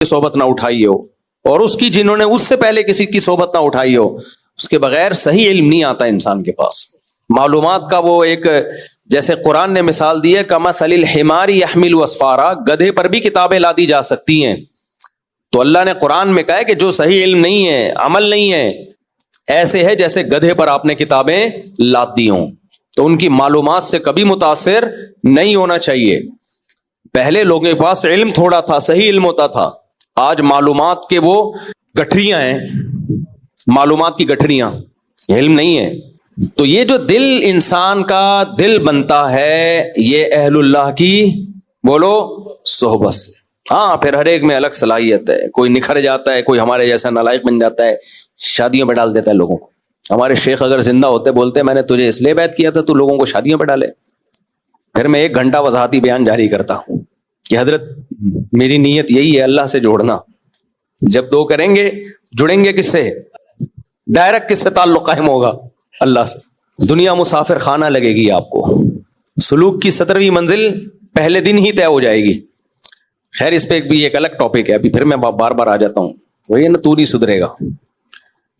صحبت نہ اٹھائی ہو اور اس کی جنہوں نے اس سے پہلے کسی کی صحبت نہ اٹھائی ہو، اس کے بغیر صحیح علم نہیں آتا انسان کے پاس۔ معلومات کا وہ ایک، جیسے قرآن نے مثال دی ہے کمثل الحمار یحمل اسفارا، گدھے پر بھی کتابیں لا دی جا سکتی ہیں۔ تو اللہ نے قرآن میں کہا ہے کہ جو صحیح علم نہیں ہے، عمل نہیں ہے، ایسے ہے جیسے گدھے پر آپ نے کتابیں لاد دی ہوں۔ تو ان کی معلومات سے کبھی متاثر نہیں ہونا چاہیے۔ پہلے لوگوں کے پاس علم تھوڑا تھا، صحیح علم ہوتا تھا، آج معلومات کے وہ گٹھریاں ہیں، معلومات کی گٹھریاں، علم نہیں ہے۔ تو یہ جو دل انسان کا دل بنتا ہے یہ اہل اللہ کی بولو صحبت سے۔ ہاں پھر ہر ایک میں الگ صلاحیت ہے، کوئی نکھر جاتا ہے، کوئی ہمارے جیسا نالائق بن جاتا ہے، شادیوں پہ ڈال دیتا ہے لوگوں کو۔ ہمارے شیخ اگر زندہ ہوتے بولتے میں نے تجھے اس لیے بیعت کیا تھا تو لوگوں کو شادیوں پہ ڈالے۔ پھر میں 1 گھنٹہ وضاحتی بیان جاری کرتا ہوں کہ حضرت میری نیت یہی ہے اللہ سے جوڑنا۔ جب 2 کریں گے جڑیں گے کس سے؟ ڈائریکٹ کس سے تعلق قائم ہوگا؟ اللہ سے۔ دنیا مسافر خانہ لگے گی آپ کو، سلوک کی 17ویں منزل پہلے دن ہی طے ہو جائے گی۔ خیر اس پہ بھی ایک الگ ٹاپک ہے، ابھی پھر میں بار بار آ جاتا ہوں، وہی نا تو نہیں سدھرے گا۔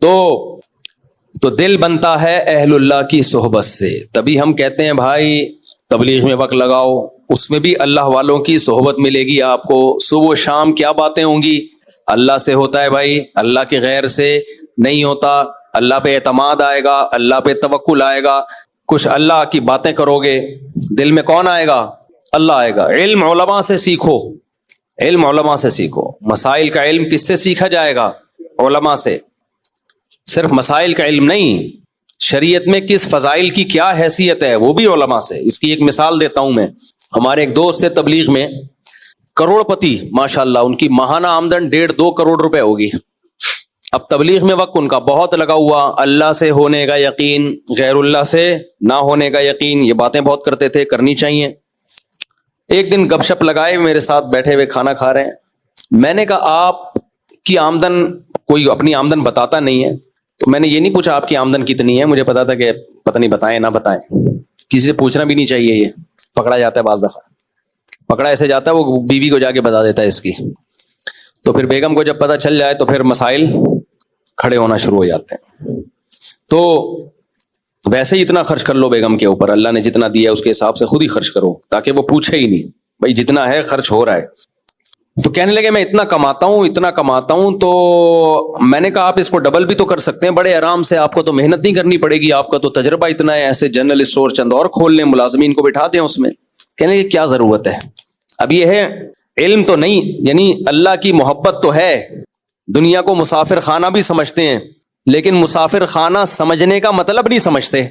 تو دل بنتا ہے اہل اللہ کی صحبت سے۔ تبھی ہم کہتے ہیں بھائی تبلیغ میں وقت لگاؤ، اس میں بھی اللہ والوں کی صحبت ملے گی آپ کو۔ صبح و شام کیا باتیں ہوں گی؟ اللہ سے ہوتا ہے بھائی، اللہ کے غیر سے نہیں ہوتا۔ اللہ پہ اعتماد آئے گا، اللہ پہ توکل آئے گا، کچھ اللہ کی باتیں کرو گے، دل میں کون آئے گا؟ اللہ آئے گا۔ علم علماء سے سیکھو، علم علماء سے سیکھو۔ مسائل کا علم کس سے سیکھا جائے گا؟ علماء سے۔ صرف مسائل کا علم نہیں، شریعت میں کس فضائل کی کیا حیثیت ہے وہ بھی علماء سے۔ اس کی ایک مثال دیتا ہوں میں۔ ہمارے ایک دوست سے تبلیغ میں، کروڑ پتی ماشاءاللہ، ان کی ماہانہ آمدن 1.5-2 کروڑ روپے ہوگی۔ اب تبلیغ میں وقت ان کا بہت لگا ہوا، اللہ سے ہونے کا یقین، غیر اللہ سے نہ ہونے کا یقین، یہ باتیں بہت کرتے تھے، کرنی چاہیے۔ ایک دن گپ شپ لگائے، میرے ساتھ بیٹھے ہوئے کھانا کھا رہے ہیں۔ میں نے کہا آپ کی آمدن، کوئی اپنی آمدن بتاتا نہیں ہے، تو میں نے یہ نہیں پوچھا آپ کی آمدن کتنی ہے، مجھے پتا تھا کہ پتہ نہیں بتائیں نہ بتائیں، کسی سے پوچھنا بھی نہیں چاہیے، یہ پکڑا جاتا ہے بعض دفعہ، پکڑا ایسے جاتا ہے وہ بیوی کو جا کے بتا دیتا ہے اس کی، تو پھر بیگم کو جب پتہ چل جائے تو پھر مسائل کھڑے ہونا شروع ہو جاتے ہیں۔ تو ویسے ہی اتنا خرچ کر لو بیگم کے اوپر، اللہ نے جتنا دیا اس کے حساب سے خود ہی خرچ کرو، تاکہ وہ پوچھے ہی نہیں، بھائی جتنا ہے خرچ ہو رہا ہے۔ تو کہنے لگے میں اتنا کماتا ہوں، تو میں نے کہا آپ اس کو ڈبل بھی تو کر سکتے ہیں بڑے آرام سے، آپ کو تو محنت نہیں کرنی پڑے گی، آپ کا تو تجربہ اتنا ہے، ایسے جنرل اسٹور چند اور کھول لیں، ملازمین کو بٹھا دیں اس میں۔ کہنے لگے کیا ضرورت ہے؟ اب یہ ہے علم تو نہیں، یعنی اللہ کی محبت تو ہے۔ دنیا کو مسافر خانہ بھی سمجھتے ہیں، لیکن مسافر خانہ سمجھنے کا مطلب نہیں سمجھتے۔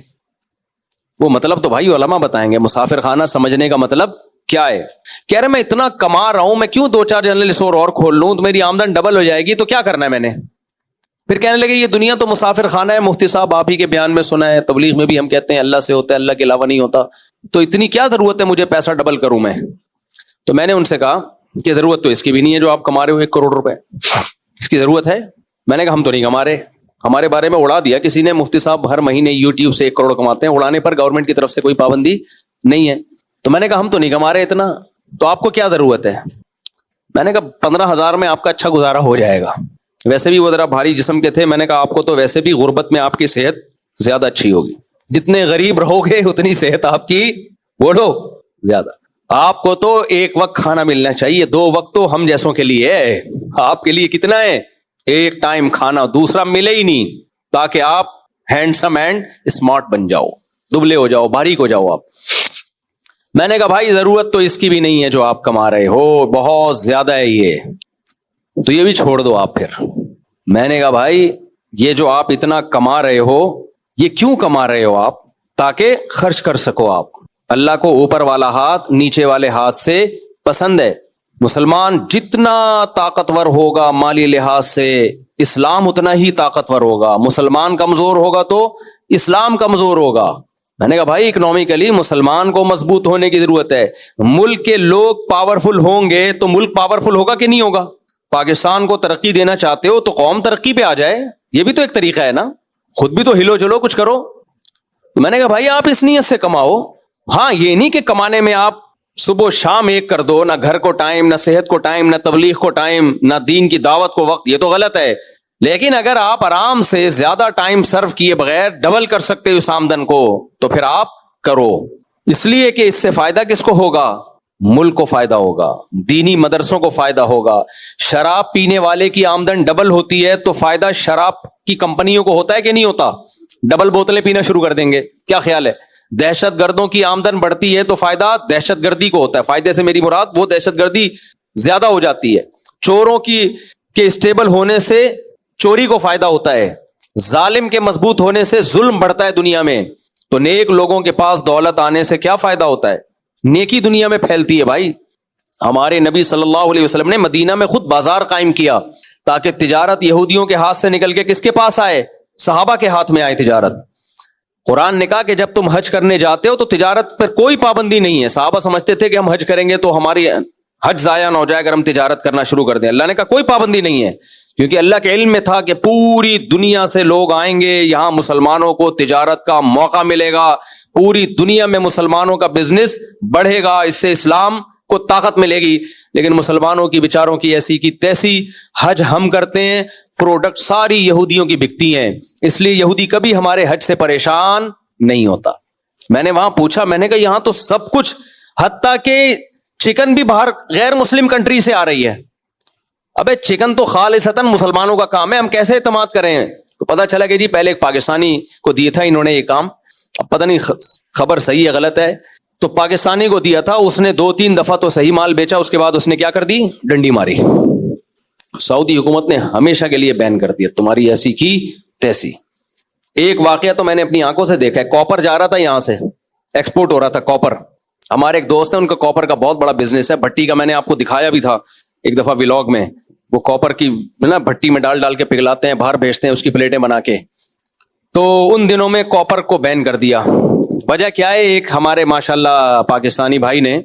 وہ مطلب تو بھائی علماء بتائیں گے، مسافر خانہ سمجھنے کا مطلب کیا ہے؟ کہہ رہے میں اتنا کما رہا ہوں، میں کیوں 2-4 جنرل اسٹور اور کھول لوں، تو میری آمدن ڈبل ہو جائے گی، تو کیا کرنا ہے میں نے؟ پھر کہنے لگے یہ دنیا تو مسافر خانہ ہے، مفتی صاحب آپ ہی کے بیان میں سنا ہے، تبلیغ میں بھی ہم کہتے ہیں اللہ سے ہوتا ہے، اللہ کے علاوہ نہیں ہوتا، تو اتنی کیا ضرورت ہے مجھے پیسہ ڈبل کروں میں؟ تو میں نے ان سے کہا کہ ضرورت تو اس کی بھی نہیں ہے جو آپ کما رہے ہو 1 کروڑ روپے، اس کی ضرورت ہے؟ میں نے کہا ہم تو نہیں کما رہے، ہمارے بارے میں اڑا دیا کسی نے، مفتی صاحب ہر مہینے یوٹیوب سے 1 کروڑ کماتے ہیں، اڑانے پر گورنمنٹ کی طرف سے کوئی پابندی نہیں ہے۔ تو میں نے کہا ہم تو نہیں کما رہے اتنا، تو آپ کو کیا ضرورت ہے؟ میں نے کہا 15,000 میں آپ کا اچھا گزارا ہو جائے گا، ویسے بھی وہ ذرا بھاری جسم کے تھے، میں نے کہا آپ کو تو ویسے بھی غربت میں آپ کی صحت زیادہ اچھی ہوگی، جتنے غریب رہو گے اتنی صحت آپ کی بولو زیادہ، آپ کو تو 1 وقت کھانا ملنا چاہیے، 2 وقت تو ہم جیسوں کے لیے ہے، آپ کے لیے کتنا ہے؟ 1 ٹائم کھانا، دوسرا ملے ہی نہیں، تاکہ آپ ہینڈسم اینڈ اسمارٹ بن جاؤ، دبلے ہو جاؤ، باریک ہو جاؤ آپ۔ میں نے کہا بھائی ضرورت تو اس کی بھی نہیں ہے جو آپ کما رہے ہو، بہت زیادہ ہے یہ، تو یہ بھی چھوڑ دو آپ پھر۔ میں نے کہا بھائی یہ جو آپ اتنا کما رہے ہو، یہ کیوں کما رہے ہو آپ؟ تاکہ خرچ کر سکو آپ۔ اللہ کو اوپر والا ہاتھ نیچے والے ہاتھ سے پسند ہے۔ مسلمان جتنا طاقتور ہوگا مالی لحاظ سے، اسلام اتنا ہی طاقتور ہوگا۔ مسلمان کمزور ہوگا تو اسلام کمزور ہوگا۔ میں نے کہا بھائی اکنامکلی مسلمان کو مضبوط ہونے کی ضرورت ہے۔ ملک کے لوگ پاورفل ہوں گے تو ملک پاورفل ہوگا کہ نہیں ہوگا؟ پاکستان کو ترقی دینا چاہتے ہو تو قوم ترقی پہ آ جائے، یہ بھی تو ایک طریقہ ہے نا، خود بھی تو ہلو چلو کچھ کرو۔ میں نے کہا بھائی آپ اس نیت سے کماؤ، ہاں یہ نہیں کہ کمانے میں آپ صبح و شام ایک کر دو, نہ گھر کو ٹائم, نہ صحت کو ٹائم, نہ تبلیغ کو ٹائم, نہ دین کی دعوت کو وقت, یہ تو غلط ہے. لیکن اگر آپ آرام سے زیادہ ٹائم سرو کیے بغیر ڈبل کر سکتے ہو اس آمدن کو, تو پھر آپ کرو. اس لیے کہ اس سے فائدہ کس کو ہوگا؟ ملک کو فائدہ ہوگا, دینی مدرسوں کو فائدہ ہوگا. شراب پینے والے کی آمدن ڈبل ہوتی ہے تو فائدہ شراب کی کمپنیوں کو ہوتا ہے کہ نہیں ہوتا؟ ڈبل بوتلیں پینا شروع کر دیں گے. کیا خیال ہے؟ دہشت گردوں کی آمدن بڑھتی ہے تو فائدہ دہشت گردی کو ہوتا ہے. فائدے سے میری مراد وہ دہشت گردی زیادہ ہو جاتی ہے. چوروں کے اسٹیبل ہونے سے چوری کو فائدہ ہوتا ہے. ظالم کے مضبوط ہونے سے ظلم بڑھتا ہے دنیا میں. تو نیک لوگوں کے پاس دولت آنے سے کیا فائدہ ہوتا ہے؟ نیکی دنیا میں پھیلتی ہے بھائی. ہمارے نبی صلی اللہ علیہ وسلم نے مدینہ میں خود بازار قائم کیا تاکہ تجارت یہودیوں کے ہاتھ سے نکل کے کس کے پاس آئے؟ صحابہ کے ہاتھ میں آئے تجارت. قرآن نے کہا کہ جب تم حج کرنے جاتے ہو تو تجارت پر کوئی پابندی نہیں ہے. صحابہ سمجھتے تھے کہ ہم حج کریں گے تو ہماری حج ضائع نہ ہو جائے اگر ہم تجارت کرنا شروع کر دیں. اللہ نے کہا کوئی پابندی نہیں ہے, کیونکہ اللہ کے علم میں تھا کہ پوری دنیا سے لوگ آئیں گے, یہاں مسلمانوں کو تجارت کا موقع ملے گا, پوری دنیا میں مسلمانوں کا بزنس بڑھے گا, اس سے اسلام کو طاقت ملے گی. لیکن مسلمانوں کی بیچاروں کی ایسی کی تیسی, حج ہم کرتے ہیں, پروڈکٹ ساری یہودیوں کی بکتی ہیں, اس لیے یہودی کبھی ہمارے حج سے پریشان نہیں ہوتا. میں نے وہاں پوچھا, میں نے کہا یہاں تو سب کچھ, حتیٰ کہ چکن بھی باہر غیر مسلم کنٹری سے آ رہی ہے. ابے چکن تو خالصتاً مسلمانوں کا کام ہے, ہم کیسے اعتماد کریں؟ تو پتا چلا کہ جی پہلے ایک پاکستانی کو دیا تھا انہوں نے یہ کام, اب پتہ نہیں خبر صحیح ہے غلط ہے, تو پاکستانی کو دیا تھا, اس نے 2-3 دفعہ تو صحیح مال بیچا, اس کے بعد اس نے کیا کر دی؟ ڈنڈی ماری. سعودی حکومت نے ہمیشہ کے لیے بین کر دیا, تمہاری ایسی کی تیسی. ایک واقعہ تو میں نے اپنی آنکھوں سے دیکھا ہے, کاپر جا رہا تھا یہاں سے, ایکسپورٹ ہو رہا تھا کاپر. ہمارے ایک دوست ہیں, ان کا کاپر کا بہت بڑا بزنس ہے, بھٹی کا. میں نے آپ کو دکھایا بھی تھا ایک دفعہ ولاگ میں, وہ کاپر کی نا بھٹی میں ڈال کے پگھلاتے ہیں, باہر بھیجتے ہیں اس کی پلیٹیں بنا کے. تو ان دنوں میں کاپر کو بین کر دیا. وجہ کیا ہے؟ ایک ہمارے ماشاءاللہ پاکستانی بھائی نے,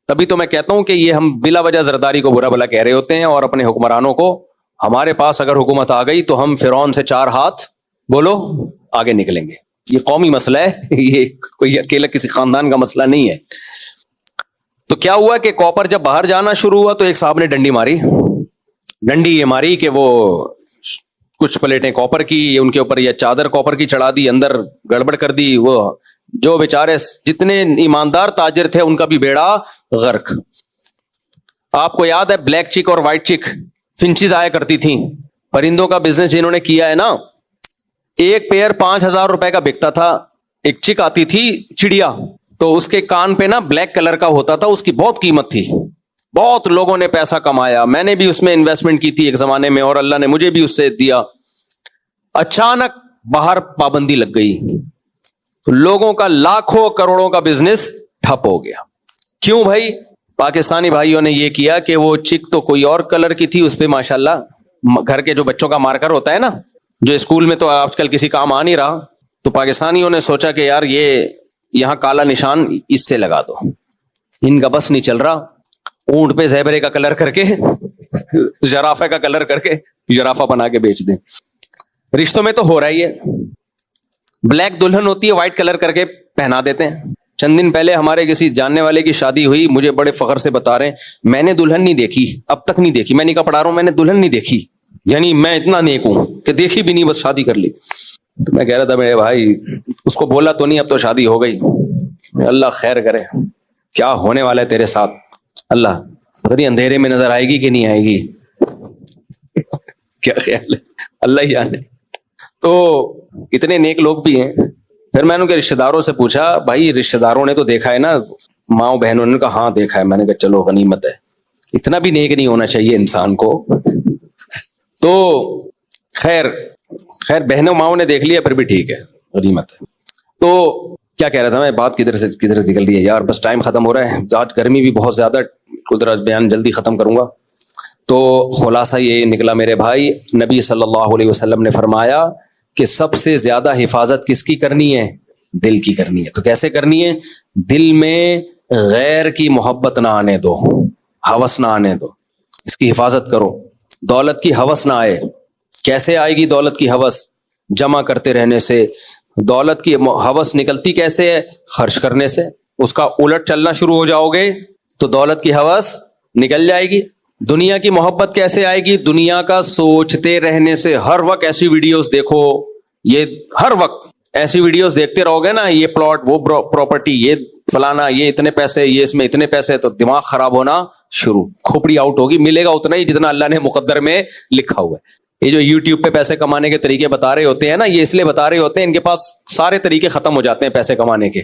تبھی تو میں کہتا ہوں کہ یہ ہم بلا وجہ زرداری کو برا بھلا کہہ رہے ہوتے ہیں اور اپنے حکمرانوں کو. ہمارے پاس اگر حکومت آ گئی تو ہم فرعون سے 4 ہاتھ بولو آگے نکلیں گے. یہ قومی مسئلہ ہے, یہ کوئی اکیلا کسی خاندان کا مسئلہ نہیں ہے. تو کیا ہوا کہ کاپر جب باہر جانا شروع ہوا تو ایک صاحب نے ڈنڈی ماری. ڈنڈی یہ ماری کہ وہ کچھ پلیٹیں کاپر کی ان کے اوپر یا چادر کاپر کی چڑھا دی, اندر گڑبڑ کر دی. وہ جو بیچارے جتنے ایماندار تاجر تھے ان کا بھی بیڑا غرق. آپ کو یاد ہے بلیک چک اور وائٹ چک فنچیز آیا کرتی تھیں, پرندوں کا بزنس جنہوں نے کیا ہے نا, ایک پیئر 5,000 روپے کا بکتا تھا. ایک چک آتی تھی چڑیا, تو اس کے کان پہ نا بلیک کلر کا ہوتا تھا, اس کی بہت قیمت تھی, بہت لوگوں نے پیسہ کمایا. میں نے بھی اس میں انویسٹمنٹ کی تھی ایک زمانے میں, اور اللہ نے مجھے بھی اس سے دیا. اچانک باہر پابندی لگ گئی تو لوگوں کا لاکھوں کروڑوں کا بزنس ٹھپ ہو گیا. کیوں بھائی؟ پاکستانی بھائیوں نے یہ کیا کہ وہ چک تو کوئی اور کلر کی تھی, اس پہ ماشاءاللہ گھر کے جو بچوں کا مارکر ہوتا ہے نا, جو اسکول میں تو آج کل کسی کام آ نہیں رہا, تو پاکستانیوں نے سوچا کہ یار یہ یہاں کالا نشان اس سے لگا دو. ان کا بس نہیں چل رہا, اونٹ پہ زیبرے کا کلر کر کے, ژرافے کا کلر کر کے ژرافہ بنا کے بیچ دیں. رشتوں میں تو ہو رہا ہی ہے, بلیک دلہن ہوتی ہے وائٹ کلر کر کے پہنا دیتے ہیں. چند دن پہلے ہمارے کسی جاننے والے کی شادی ہوئی, مجھے بڑے فخر سے بتا رہے ہیں میں نے دلہن نہیں دیکھی, اب تک نہیں دیکھی. میں نکاح پڑھا رہا ہوں, میں نے دلہن نہیں دیکھی, یعنی میں اتنا نیک ہوں کہ دیکھی بھی نہیں, بس شادی کر لی. تو میں کہہ رہا تھا میرے بھائی اس کو بولا تو نہیں, اب تو شادی ہو گئی. اللہ خیر کرے, کیا ہونے والا ہے تیرے ساتھ, اللہ پتہ نہیں اندھیرے میں نظر آئے گی کہ نہیں آئے گی, کیا خیال ہے, اللہ ہی جانے. تو اتنے نیک لوگ بھی ہیں. پھر میں نے ان کے رشتہ داروں سے پوچھا, بھائی رشتہ داروں نے تو دیکھا ہے نا, ماؤں بہنوں نے کہا ہاں دیکھا ہے. میں نے کہا چلو غنیمت ہے, اتنا بھی نیک نہیں ہونا چاہیے انسان کو. تو خیر بہنوں ماؤں نے دیکھ لیا پھر بھی ٹھیک ہے, غنیمت ہے. تو کیا کہہ رہا تھا میں, بات کدھر سے نکل رہی ہے یار, بس ٹائم ختم ہو رہا ہے, آج گرمی بھی بہت زیادہ, قدرت بیان جلدی ختم کروں گا. تو خلاصہ یہ نکلا میرے بھائی, نبی صلی اللہ علیہ وسلم نے فرمایا کہ سب سے زیادہ حفاظت کس کی کرنی ہے؟ دل کی کرنی ہے. تو کیسے کرنی ہے؟ دل میں غیر کی محبت نہ آنے دو, ہوس نہ آنے دو, اس کی حفاظت کرو. دولت کی ہوس نہ آئے. کیسے آئے گی دولت کی ہوس؟ جمع کرتے رہنے سے. دولت کی ہوس نکلتی کیسے ہے؟ خرچ کرنے سے. اس کا الٹ چلنا شروع ہو جاؤ گے تو دولت کی ہوس نکل جائے گی. دنیا کی محبت کیسے آئے گی؟ دنیا کا سوچتے رہنے سے. ہر وقت ایسی ویڈیوز دیکھو, یہ ہر وقت ایسی ویڈیوز دیکھتے رہو گے نا, یہ پلاٹ, وہ پراپرٹی, یہ فلانا, یہ اتنے پیسے, یہ اس میں اتنے پیسے, تو دماغ خراب ہونا شروع, کھوپڑی آؤٹ ہوگی. ملے گا اتنا ہی جتنا اللہ نے مقدر میں لکھا ہوا ہے. یہ جو یوٹیوب پہ پیسے کمانے کے طریقے بتا رہے ہوتے ہیں نا, یہ اس لیے بتا رہے ہوتے ہیں, ان کے پاس سارے طریقے ختم ہو جاتے ہیں پیسے کمانے کے.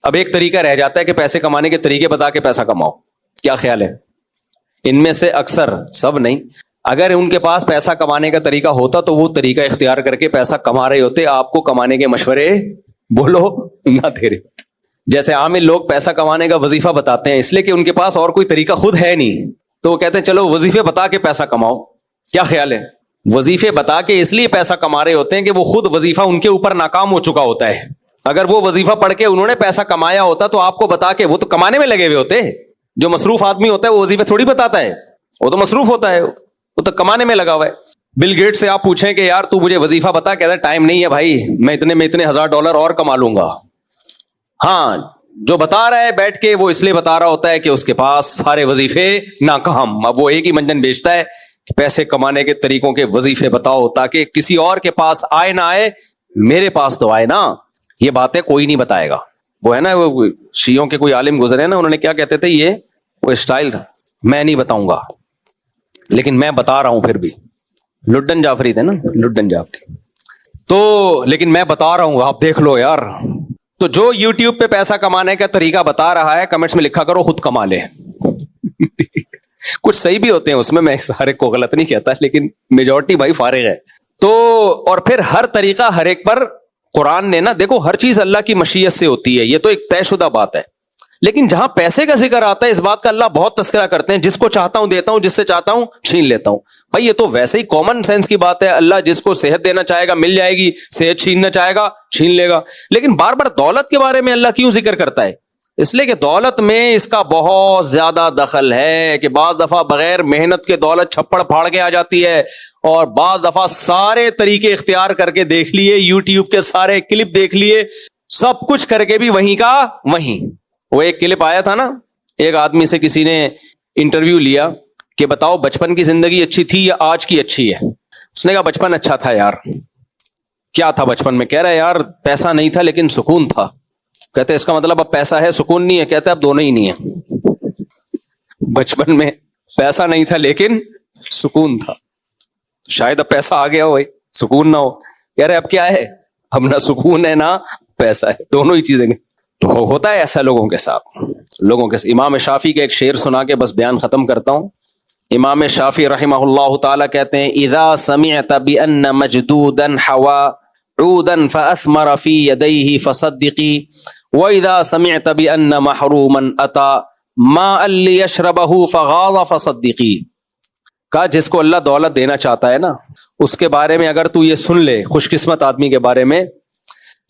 اب ایک طریقہ رہ جاتا ہے کہ پیسے کمانے کے طریقے بتا کے پیسہ کماؤ. کیا خیال ہے؟ ان میں سے اکثر, سب نہیں, اگر ان کے پاس پیسہ کمانے کا طریقہ ہوتا تو وہ طریقہ اختیار کر کے پیسہ کما رہے ہوتے, آپ کو کمانے کے مشورے بولو نہ دے رہے. جیسے عامل لوگ پیسہ کمانے کا وظیفہ بتاتے ہیں اس لیے کہ ان کے پاس اور کوئی طریقہ خود ہے نہیں, تو وہ کہتے ہیں چلو وظیفے بتا کے پیسہ کماؤ. کیا خیال ہے؟ وظیفے بتا کے اس لیے پیسہ کما رہے ہوتے ہیں کہ وہ خود وظیفہ ان کے اوپر ناکام ہو چکا ہوتا ہے. اگر وہ وظیفہ پڑھ کے انہوں نے پیسہ کمایا ہوتا تو آپ کو بتا کے, وہ تو کمانے میں لگے ہوئے ہوتے. جو مصروف آدمی ہوتا ہے وہ وظیفے تھوڑی بتاتا ہے, وہ تو مصروف ہوتا ہے, وہ تو کمانے میں لگا ہوا ہے. بل گیٹ سے آپ پوچھیں کہ یار تو مجھے وظیفہ بتا, کہتا ہے ٹائم نہیں ہے بھائی, میں اتنے $1,000 اور کما لوں گا. ہاں, جو بتا رہا ہے بیٹھ کے وہ اس لیے بتا رہا ہوتا ہے کہ اس کے پاس سارے وظیفے ناکام. اب وہ ایک ہی منجن بیچتا ہے کہ پیسے کمانے کے طریقوں کے وظیفے بتاؤ تاکہ کسی اور کے پاس آئے نہ آئے, میرے پاس تو آئے نا. یہ باتیں کوئی نہیں بتائے گا. وہ ہے نا, وہ شیعوں کے کوئی عالم گزرے نا, انہوں نے کیا کہتے تھے, یہ وہ اسٹائل تھا, میں نہیں بتاؤں گا لیکن میں بتا رہا ہوں. پھر بھی لڈن جعفری تھے نا, لڈن جعفری, تو لیکن میں بتا رہا ہوں, آپ دیکھ لو یار. تو جو یوٹیوب پہ پیسہ کمانے کا طریقہ بتا رہا ہے, کمنٹس میں لکھا کرو خود کما لے. کچھ صحیح بھی ہوتے ہیں اس میں سارے کو غلط نہیں کہتا, لیکن میجورٹی بھائی فارغ ہے. تو اور پھر ہر طریقہ ہر ایک پر قرآن نے نا, دیکھو ہر چیز اللہ کی مشیت سے ہوتی ہے, یہ تو ایک طے شدہ بات ہے. لیکن جہاں پیسے کا ذکر آتا ہے, اس بات کا اللہ بہت تذکرہ کرتے ہیں, جس کو چاہتا ہوں دیتا ہوں, جس سے چاہتا ہوں چھین لیتا ہوں. بھائی یہ تو ویسے ہی کامن سینس کی بات ہے. اللہ جس کو صحت دینا چاہے گا مل جائے گی, صحت چھیننا چاہے گا چھین لے گا. لیکن بار بار دولت کے بارے میں اللہ کیوں ذکر کرتا ہے؟ اس لیے کہ دولت میں اس کا بہت زیادہ دخل ہے, کہ بعض دفعہ بغیر محنت کے دولت چھپڑ پھاڑ کے آ جاتی ہے, اور بعض دفعہ سارے طریقے اختیار کر کے دیکھ لیے, یوٹیوب کے سارے کلپ دیکھ لیے, سب کچھ کر کے بھی وہیں کا وہیں. وہ ایک کلپ آیا تھا نا, ایک آدمی سے کسی نے انٹرویو لیا کہ بتاؤ بچپن کی زندگی اچھی تھی یا آج کی اچھی ہے. اس نے کہا بچپن اچھا تھا یار. کیا تھا بچپن میں؟ کہہ رہا ہے یار پیسہ نہیں تھا لیکن سکون تھا. کہتے ہیں اس کا مطلب اب پیسہ ہے سکون نہیں ہے؟ کہتے ہیں اب دونوں ہی نہیں ہے. بچپن میں پیسہ نہیں تھا لیکن سکون تھا, شاید اب پیسہ آ گیا ہو بھائی, سکون نہ ہو. کہہ رہے اب کیا ہے, اب نہ سکون ہے نہ پیسہ ہے, دونوں ہی چیزیں. تو ہوتا ہے ایسا لوگوں کے ساتھ, لوگوں کے ساتھ. امام شافعی کا ایک شعر سنا کے بس بیان ختم کرتا ہوں. امام شافعی رحمہ اللہ تعالی کہتے ہیں, اذا سمعت بان مجدودا حوا عودا فاثمر في يديه فصدقي واذا سمعت بان محروما اتى ماء ليشربه فغاض فصدقي. کہا جس کو اللہ دولت دینا چاہتا ہے نا, اس کے بارے میں اگر تو یہ سن لے, خوش قسمت آدمی کے بارے میں,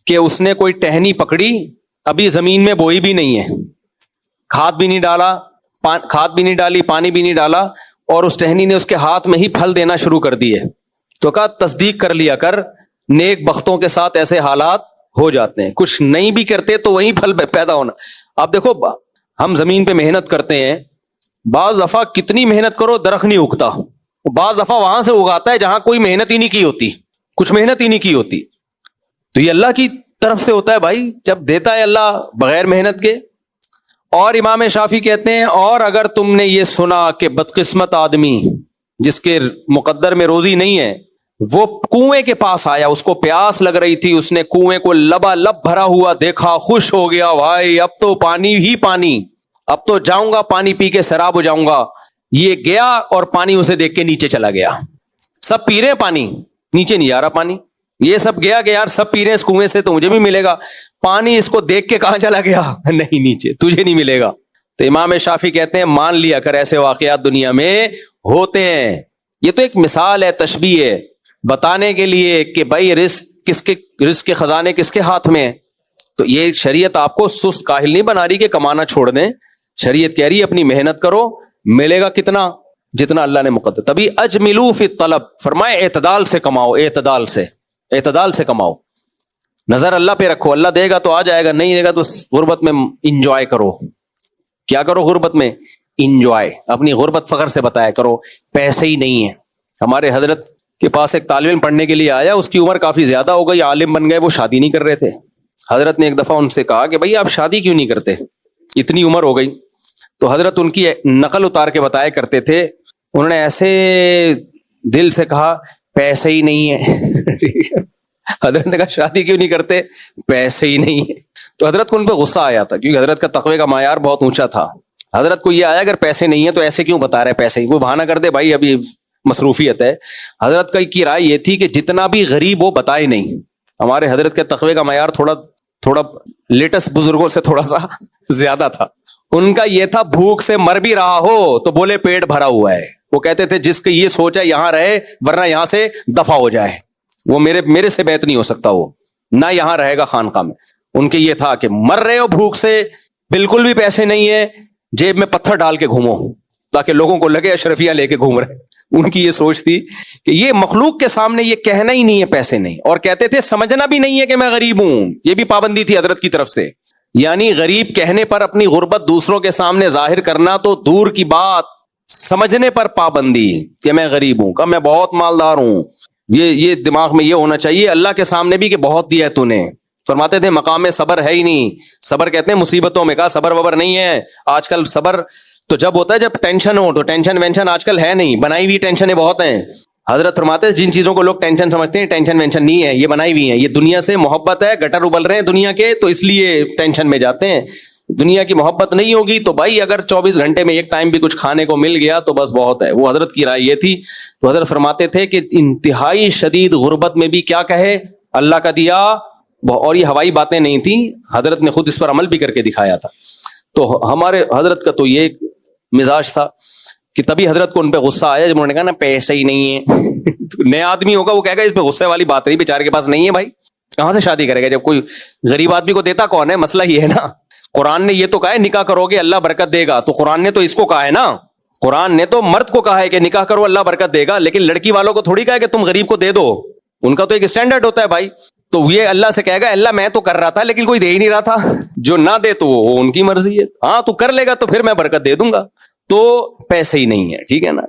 کہ اس نے کوئی ٹہنی پکڑی, ابھی زمین میں بوئی بھی نہیں ہے, کھاد بھی نہیں ڈالا, کھاد بھی نہیں ڈالی, پانی بھی نہیں ڈالا, اور اس ٹہنی نے اس کے ہاتھ میں ہی پھل دینا شروع کر دیے. تو کہا تصدیق کر لیا کر, نیک بختوں کے ساتھ ایسے حالات ہو جاتے ہیں. کچھ نہیں بھی کرتے تو وہیں پھل پیدا ہونا. اب دیکھو ہم زمین پہ محنت کرتے ہیں, بعض دفعہ کتنی محنت کرو درخت نہیں اگتا, بعض دفعہ وہاں سے اگاتا ہے جہاں کوئی محنت ہی نہیں کی ہوتی, کچھ محنت ہی نہیں کی ہوتی. تو یہ اللہ کی طرف سے ہوتا ہے بھائی, جب دیتا ہے اللہ بغیر محنت کے. اور امام شافعی کہتے ہیں, اور اگر تم نے یہ سنا کہ بدقسمت آدمی جس کے مقدر میں روزی نہیں ہے, وہ کنویں کے پاس آیا, اس کو پیاس لگ رہی تھی, اس نے کنویں کو لبالب بھرا ہوا دیکھا, خوش ہو گیا, بھائی اب تو پانی ہی پانی, اب تو جاؤں گا پانی پی کے سیراب ہو جاؤں گا. یہ گیا اور پانی اسے دیکھ کے نیچے چلا گیا. سب پی رہے ہیں پانی, نیچے نہیں آ رہا پانی. یہ سب گیا کہ یار سب پی رہے ہیں اس کنویں سے تو مجھے بھی ملے گا. پانی اس کو دیکھ کے کہاں چلا گیا, نہیں نیچے, تجھے نہیں ملے گا. تو امام شافعی کہتے ہیں مان لیا کر ایسے واقعات دنیا میں ہوتے ہیں. یہ تو ایک مثال ہے, تشبیہ ہے, بتانے کے لیے کہ بھائی رزق کے خزانے کس کے ہاتھ میں ہیں. تو یہ شریعت آپ کو سست کاہل نہیں بنا رہی کہ کمانا چھوڑ دیں. شریعت کہہ رہی ہے اپنی محنت کرو, ملے گا کتنا, جتنا اللہ نے مقدر. تبھی اجملوا فی الطلب, فرمائے اعتدال سے کماؤ, اعتدال سے کماؤ. نظر اللہ پہ رکھو, اللہ دے گا تو آ جائے گا, نہیں دے گا تو غربت میں انجوائے کرو. کیا کرو غربت میں؟ انجوائے. اپنی غربت فخر سے بتایا کرو. پیسے ہی نہیں ہے. ہمارے حضرت کے پاس ایک طالب علم پڑھنے کے لیے آیا, اس کی عمر کافی زیادہ ہو گئی, عالم بن گئے, وہ شادی نہیں کر رہے تھے. حضرت نے ایک دفعہ ان سے کہا کہ بھائی آپ شادی کیوں نہیں کرتے, اتنی عمر ہو گئی. تو حضرت ان کی نقل اتار کے بتایا کرتے تھے, انہوں نے ایسے دل سے کہا پیسے ہی نہیں ہے. حضرت نے کہا شادی کیوں نہیں کرتے؟ پیسے ہی نہیں ہے. تو حضرت کو ان پہ غصہ آیا تھا, کیونکہ حضرت کا تقوی کا معیار بہت اونچا تھا. حضرت کو یہ آیا اگر پیسے نہیں ہیں تو ایسے کیوں بتا رہے پیسے ہی, کوئی بہانہ کر دے بھائی ابھی مصروفیت ہے. حضرت کی رائے یہ تھی کہ جتنا بھی غریب ہو بتائے نہیں. ہمارے حضرت کے تقوی کا معیار تھوڑا لیٹسٹ بزرگوں سے تھوڑا سا زیادہ تھا. ان کا یہ تھا بھوک سے مر بھی رہا ہو تو بولے پیٹ بھرا ہوا ہے. وہ کہتے تھے جس کی یہ سوچ ہے یہاں رہے ورنہ یہاں سے دفع ہو جائے. وہ میرے سے بیعت نہیں ہو سکتا, وہ نہ یہاں رہے گا خانقاہ میں. ان کے یہ تھا کہ مر رہے ہو بھوک سے, بالکل بھی پیسے نہیں ہے, جیب میں پتھر ڈال کے گھومو تاکہ لوگوں کو لگے اشرفیاں لے کے گھوم رہے. ان کی یہ سوچ تھی کہ یہ مخلوق کے سامنے یہ کہنا ہی نہیں ہے پیسے نہیں, اور کہتے تھے سمجھنا بھی نہیں ہے کہ میں غریب ہوں. یہ بھی پابندی تھی حضرت کی طرف سے. یعنی غریب کہنے پر اپنی غربت دوسروں کے سامنے ظاہر کرنا تو دور کی بات, سمجھنے پر پابندی کہ میں غریب ہوں, کہ میں بہت مالدار ہوں. یہ دماغ میں یہ ہونا چاہیے اللہ کے سامنے بھی کہ بہت دیا ہے تو نے. فرماتے تھے مقام صبر ہے ہی نہیں. صبر کہتے ہیں مصیبتوں میں, کہا صبر وبر نہیں ہے. آج کل صبر تو جب ہوتا ہے جب ٹینشن ہو, تو ٹینشن وینشن آج کل ہے نہیں, بنائی ہوئی ٹینشنیں بہت ہیں. حضرت فرماتے ہیں جن چیزوں کو لوگ ٹینشن سمجھتے ہیں ٹینشن وینشن نہیں ہے, یہ بنائی ہوئی ہیں. یہ دنیا سے محبت ہے, گٹر ابل رہے ہیں دنیا کے تو اس لیے ٹینشن میں جاتے ہیں. دنیا کی محبت نہیں ہوگی تو بھائی اگر 24 گھنٹے میں ایک ٹائم بھی کچھ کھانے کو مل گیا تو بس بہت ہے. وہ حضرت کی رائے یہ تھی. تو حضرت فرماتے تھے کہ انتہائی شدید غربت میں بھی کیا کہے اللہ کا دیا, اور یہ ہوائی باتیں نہیں تھیں, حضرت نے خود اس پر عمل بھی کر کے دکھایا تھا. تو ہمارے حضرت کا تو یہ مزاج تھا کہ تبھی حضرت کو ان پہ غصہ آیا جب انہوں نے کہا نا پیسے ہی نہیں ہے. نیا آدمی ہوگا وہ کہے گا اس پہ غصے والی بات نہیں, بیچارے کے پاس نہیں ہے بھائی, کہاں سے شادی کرے گا جب کوئی غریب آدمی کو دیتا کون ہے. مسئلہ یہ ہے نا, قرآن نے یہ تو کہا ہے نکاح کرو گے اللہ برکت دے گا, تو قرآن نے تو اس کو کہا ہے نا, قرآن نے تو مرد کو کہا ہے کہ نکاح کرو اللہ برکت دے گا, لیکن لڑکی والوں کو تھوڑی کہا ہے کہ تم غریب کو دے دو. ان کا تو ایک اسٹینڈرڈ ہوتا ہے بھائی. تو یہ اللہ سے کہے گا اللہ میں تو کر رہا تھا لیکن کوئی دے ہی نہیں رہا تھا, جو نہ دے تو وہ ان کی مرضی ہے. ہاں تو کر لے گا تو پھر میں برکت دے دوں گا. تو پیسے ہی نہیں ہے, ٹھیک ہے نا.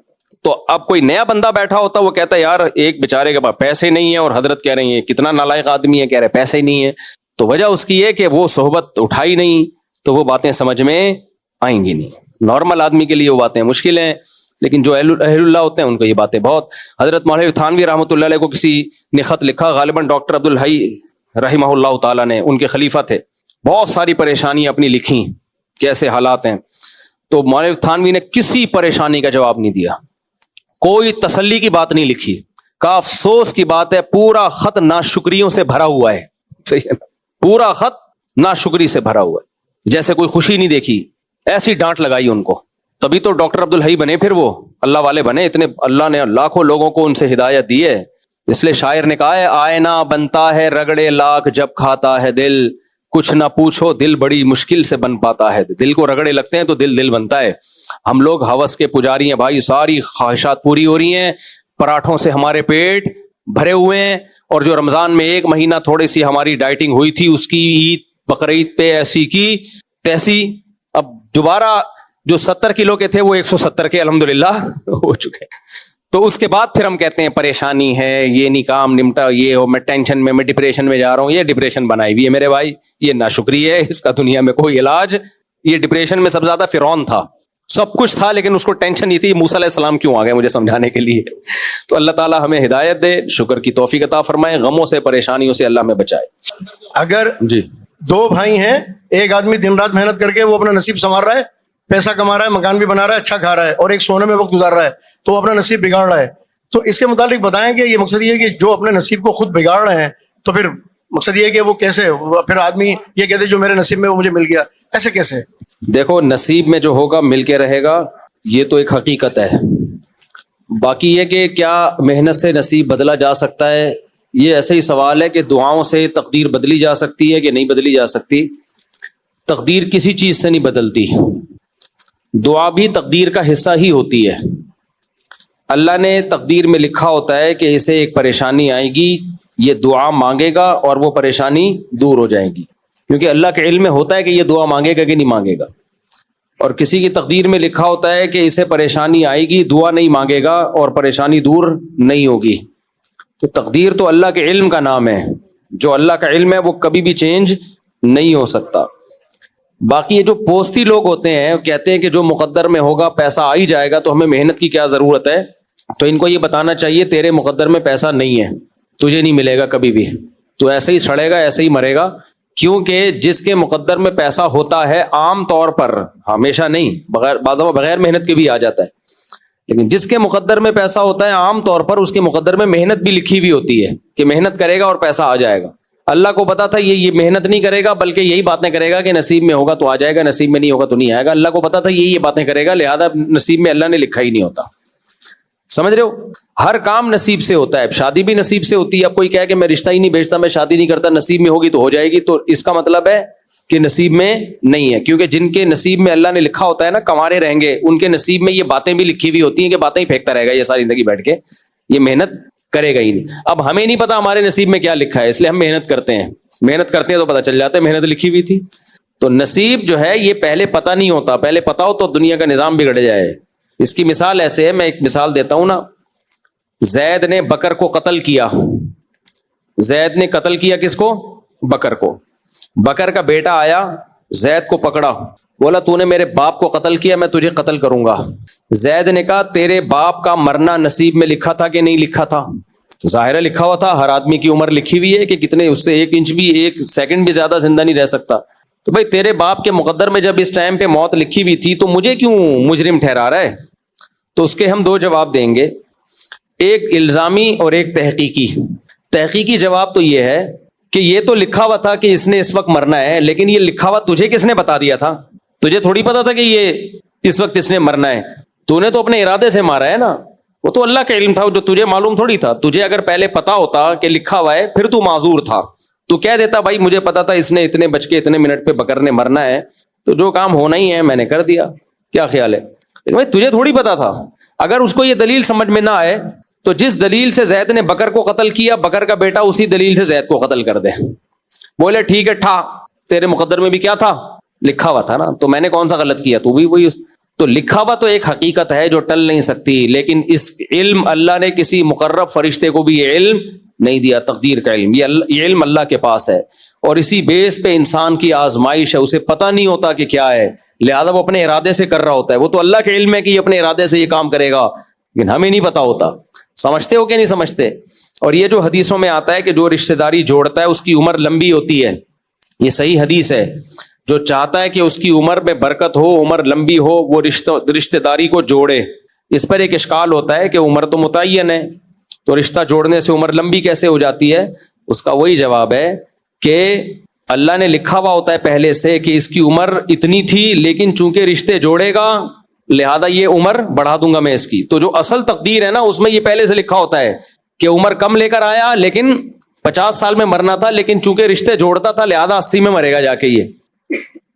تو اب کوئی نیا بندہ بیٹھا ہوتا وہ کہتا ہے یار ایک بیچارے کے پاس پیسے نہیں ہے, اور حضرت کہہ رہی ہیں کتنا نالائق آدمی ہے, کہہ رہے پیسے ہی نہیں ہے. تو وجہ اس کی یہ کہ وہ صحبت اٹھائی نہیں, تو وہ باتیں سمجھ میں آئیں گی نہیں. نارمل آدمی کے لیے وہ باتیں مشکل ہیں, لیکن جو اہل اللہ ہوتے ہیں ان کو یہ باتیں بہت. حضرت مولانا تھانوی رحمۃ اللہ علیہ کو کسی نے خط لکھا, غالباً ڈاکٹر عبدالحی رحمہ اللہ تعالیٰ نے, ان کے خلیفہ تھے, بہت ساری پریشانیاں اپنی لکھی کیسے حالات ہیں. تو مولانا تھانوی نے کسی پریشانی کا جواب نہیں دیا, کوئی تسلی کی بات نہیں لکھی. کا افسوس کی بات ہے پورا خط ناشکریوں سے بھرا ہوا ہے. صحیح ہے, پورا خط ناشکری سے بھرا ہوا ہے, جیسے کوئی خوشی نہیں دیکھی, ایسی ڈانٹ لگائی ان کو. تبھی تو ڈاکٹر عبدالحی بنے, پھر وہ اللہ والے بنے. اتنے اللہ نے لاکھوں لوگوں کو ان سے ہدایت دی ہے. اس لیے شاعر نے کہا ہے آئینہ بنتا ہے رگڑے لاکھ جب کھاتا ہے دل, کچھ نہ پوچھو دل بڑی مشکل سے بن پاتا ہے. دل کو رگڑے لگتے ہیں تو دل بنتا ہے. ہم لوگ ہوس کے پجاری ہیں بھائی, ساری خواہشات پوری ہو رہی ہیں, پراٹھوں سے ہمارے پیٹ بھرے ہوئے ہیں, اور جو رمضان میں ایک مہینہ تھوڑی سی ہماری ڈائٹنگ ہوئی تھی اس کی عید بقرعید پہ ایسی کی تیسی, اب دوبارہ جو 70 کلو کے تھے وہ 170 کے الحمدللہ ہو چکے. تو اس کے بعد پھر ہم کہتے ہیں پریشانی ہے, یہ نہیں کام نمٹا, یہ ہو, میں ٹینشن میں ڈپریشن میں جا رہا ہوں. یہ ڈپریشن بنائی ہوئی ہے میرے بھائی, یہ ناشکری ہے, اس کا دنیا میں کوئی علاج. یہ ڈپریشن میں سب سے زیادہ فرعون تھا, سب کچھ تھا لیکن اس کو ٹینشن نہیں تھی. موسیٰ علیہ السلام کیوں آ گئے مجھے سمجھانے کے لیے. تو اللہ تعالیٰ ہمیں ہدایت دے, شکر کی توفیق عطا فرمائے, غموں سے پریشانیوں سے اللہ میں بچائے. اگر جی 2 بھائی ہیں, ایک آدمی دن رات محنت کر کے وہ اپنا نصیب سنوار رہا ہے, پیسہ کما رہا ہے, مکان بھی بنا رہا ہے, اچھا کھا رہا ہے, اور ایک سونے میں وقت گزار رہا ہے, تو وہ اپنا نصیب بگاڑ رہا ہے. تو اس کے متعلق بتائیں کہ یہ مقصد یہ ہے کہ جو اپنے نصیب کو خود بگاڑ رہے ہیں, تو پھر مقصد یہ ہے کہ وہ کیسے, پھر آدمی یہ کہتے جو میرے نصیب میں وہ مجھے مل گیا, ایسے کیسے؟ دیکھو نصیب میں جو ہوگا مل کے رہے گا, یہ تو ایک حقیقت ہے. باقی یہ کہ کیا محنت سے نصیب بدلا جا سکتا ہے, یہ ایسے ہی سوال ہے کہ دعاؤں سے تقدیر بدلی جا سکتی ہے کہ نہیں بدلی جا سکتی. تقدیر کسی چیز سے نہیں بدلتی, دعا بھی تقدیر کا حصہ ہی ہوتی ہے. اللہ نے تقدیر میں لکھا ہوتا ہے کہ اسے ایک پریشانی آئے گی, یہ دعا مانگے گا اور وہ پریشانی دور ہو جائے گی، کیونکہ اللہ کے علم میں ہوتا ہے کہ یہ دعا مانگے گا کہ نہیں مانگے گا، اور کسی کی تقدیر میں لکھا ہوتا ہے کہ اسے پریشانی آئے گی، دعا نہیں مانگے گا اور پریشانی دور نہیں ہوگی۔ تو تقدیر تو اللہ کے علم کا نام ہے، جو اللہ کا علم ہے وہ کبھی بھی چینج نہیں ہو سکتا۔ باقی یہ جو پوستی لوگ ہوتے ہیں وہ کہتے ہیں کہ جو مقدر میں ہوگا پیسہ آ ہی جائے گا تو ہمیں محنت کی کیا ضرورت ہے، تو ان کو یہ بتانا چاہیے تیرے مقدر میں پیسہ نہیں ہے، تجھے نہیں ملے گا کبھی بھی، تو ایسے ہی سڑے گا، ایسے ہی مرے گا، کیونکہ جس کے مقدر میں پیسہ ہوتا ہے عام طور پر، ہمیشہ نہیں، بعض دفعہ بغیر محنت کے بھی آ جاتا ہے، لیکن جس کے مقدر میں پیسہ ہوتا ہے عام طور پر اس کے مقدر میں محنت بھی لکھی ہوئی ہوتی ہے کہ محنت کرے گا اور پیسہ آ جائے گا۔ اللہ کو پتا تھا یہ محنت نہیں کرے گا بلکہ یہی باتیں کرے گا کہ نصیب میں ہوگا تو آ جائے گا، نصیب میں نہیں ہوگا تو نہیں آئے گا۔ اللہ کو پتا تھا یہ باتیں کرے گا، لہذا نصیب میں اللہ نے لکھا ہی نہیں ہوتا۔ سمجھ رہے ہو؟ ہر کام نصیب سے ہوتا ہے، شادی بھی نصیب سے ہوتی ہے۔ اب کوئی کہے کہ میں رشتہ ہی نہیں بھیجتا، میں شادی نہیں کرتا، نصیب میں ہوگی تو ہو جائے گی، تو اس کا مطلب ہے کہ نصیب میں نہیں ہے، کیونکہ جن کے نصیب میں اللہ نے لکھا ہوتا ہے نا کمارے رہیں گے، ان کے نصیب میں یہ باتیں بھی لکھی ہوئی ہوتی ہیں کہ باتیں ہی پھینکتا رہے گا یہ ساری زندگی بیٹھ کے، یہ محنت کرے گا ہی نہیں۔ اب ہمیں نہیں پتا ہمارے نصیب میں کیا لکھا ہے، اس لیے ہم محنت کرتے ہیں تو پتہ چل جاتا ہے محنت لکھی ہوئی تھی۔ تو نصیب جو ہے یہ پہلے پتہ نہیں ہوتا، پہلے پتہ ہو تو دنیا کا نظام بگڑ جائے۔ اس کی مثال ایسے ہے، میں ایک مثال دیتا ہوں نا، زید نے بکر کو قتل کیا، زید نے قتل کیا کس کو؟ بکر کو۔ بکر کا بیٹا آیا، زید کو پکڑا، بولا تو نے میرے باپ کو قتل کیا، میں تجھے قتل کروں گا۔ زید نے کہا تیرے باپ کا مرنا نصیب میں لکھا تھا کہ نہیں لکھا تھا؟ تو ظاہر ہے لکھا ہوا تھا، ہر آدمی کی عمر لکھی ہوئی ہے کہ کتنے، اس سے 1 انچ بھی 1 سیکنڈ بھی زیادہ زندہ نہیں رہ سکتا۔ تو بھائی تیرے باپ کے مقدر میں جب اس ٹائم پہ موت لکھی ہوئی تھی تو مجھے کیوں مجرم ٹھہرا رہا ہے؟ تو اس کے ہم 2 جواب دیں گے، ایک الزامی اور ایک تحقیقی۔ تحقیقی جواب تو یہ ہے کہ یہ تو لکھا ہوا تھا کہ اس نے اس وقت مرنا ہے، لیکن یہ لکھا ہوا تجھے کس نے بتا دیا تھا؟ تجھے تھوڑی پتا تھا کہ یہ اس وقت اس نے مرنا ہے، تو نے تو اپنے ارادے سے مارا ہے نا، وہ تو اللہ کا علم تھا، جو تجھے معلوم تھوڑی تھا۔ تجھے اگر پہلے پتا ہوتا کہ لکھا ہوا ہے پھر تو معذور تھا، تو کہہ دیتا بھائی مجھے پتا تھا اس نے اتنے بج کے اتنے منٹ پہ بکر نے مرنا ہے، تو جو کام ہونا ہی ہے میں نے کر دیا، کیا خیال ہے؟ لیکن بھائی تجھے تھوڑی پتا تھا۔ اگر اس کو یہ دلیل سمجھ میں نہ آئے تو جس دلیل سے زید نے بکر کو قتل کیا، بکر کا بیٹا اسی دلیل سے زید کو قتل کر دے، بولے ٹھیک ہے ٹھا، تیرے مقدر میں بھی کیا تھا؟ لکھا ہوا تھا نا، تو میں نے کون سا غلط کیا، تو بھی وہی۔ تو لکھا ہوا تو ایک حقیقت ہے جو ٹل نہیں سکتی، لیکن اس علم اللہ نے کسی مقرب فرشتے کو بھی یہ علم نہیں دیا، تقدیر کا علم، یہ علم اللہ کے پاس ہے، اور اسی بیس پہ انسان کی آزمائش ہے، اسے پتہ نہیں ہوتا کہ کیا ہے، لہذا وہ اپنے ارادے سے کر رہا ہوتا ہے۔ وہ تو اللہ کے علم ہے کہ یہ اپنے ارادے سے یہ کام کرے گا، لیکن ہمیں نہیں پتا ہوتا۔ سمجھتے ہو کہ نہیں سمجھتے؟ اور یہ جو حدیثوں میں آتا ہے کہ جو رشتہ داری جوڑتا ہے اس کی عمر لمبی ہوتی ہے، یہ صحیح حدیث ہے۔ جو چاہتا ہے کہ اس کی عمر میں برکت ہو، عمر لمبی ہو، وہ رشتہ داری کو جوڑے۔ اس پر ایک اشکال ہوتا ہے کہ عمر تو متعین ہے، تو رشتہ جوڑنے سے عمر لمبی کیسے ہو جاتی ہے؟ اس کا وہی جواب ہے کہ اللہ نے لکھا ہوا ہوتا ہے پہلے سے کہ اس کی عمر اتنی تھی، لیکن چونکہ رشتے جوڑے گا لہذا یہ عمر بڑھا دوں گا میں اس کی۔ تو جو اصل تقدیر ہے نا اس میں یہ پہلے سے لکھا ہوتا ہے کہ عمر کم لے کر آیا، لیکن 50 سال میں مرنا تھا، لیکن چونکہ رشتے جوڑتا تھا لہذا 80 میں مرے گا جا کے۔ یہ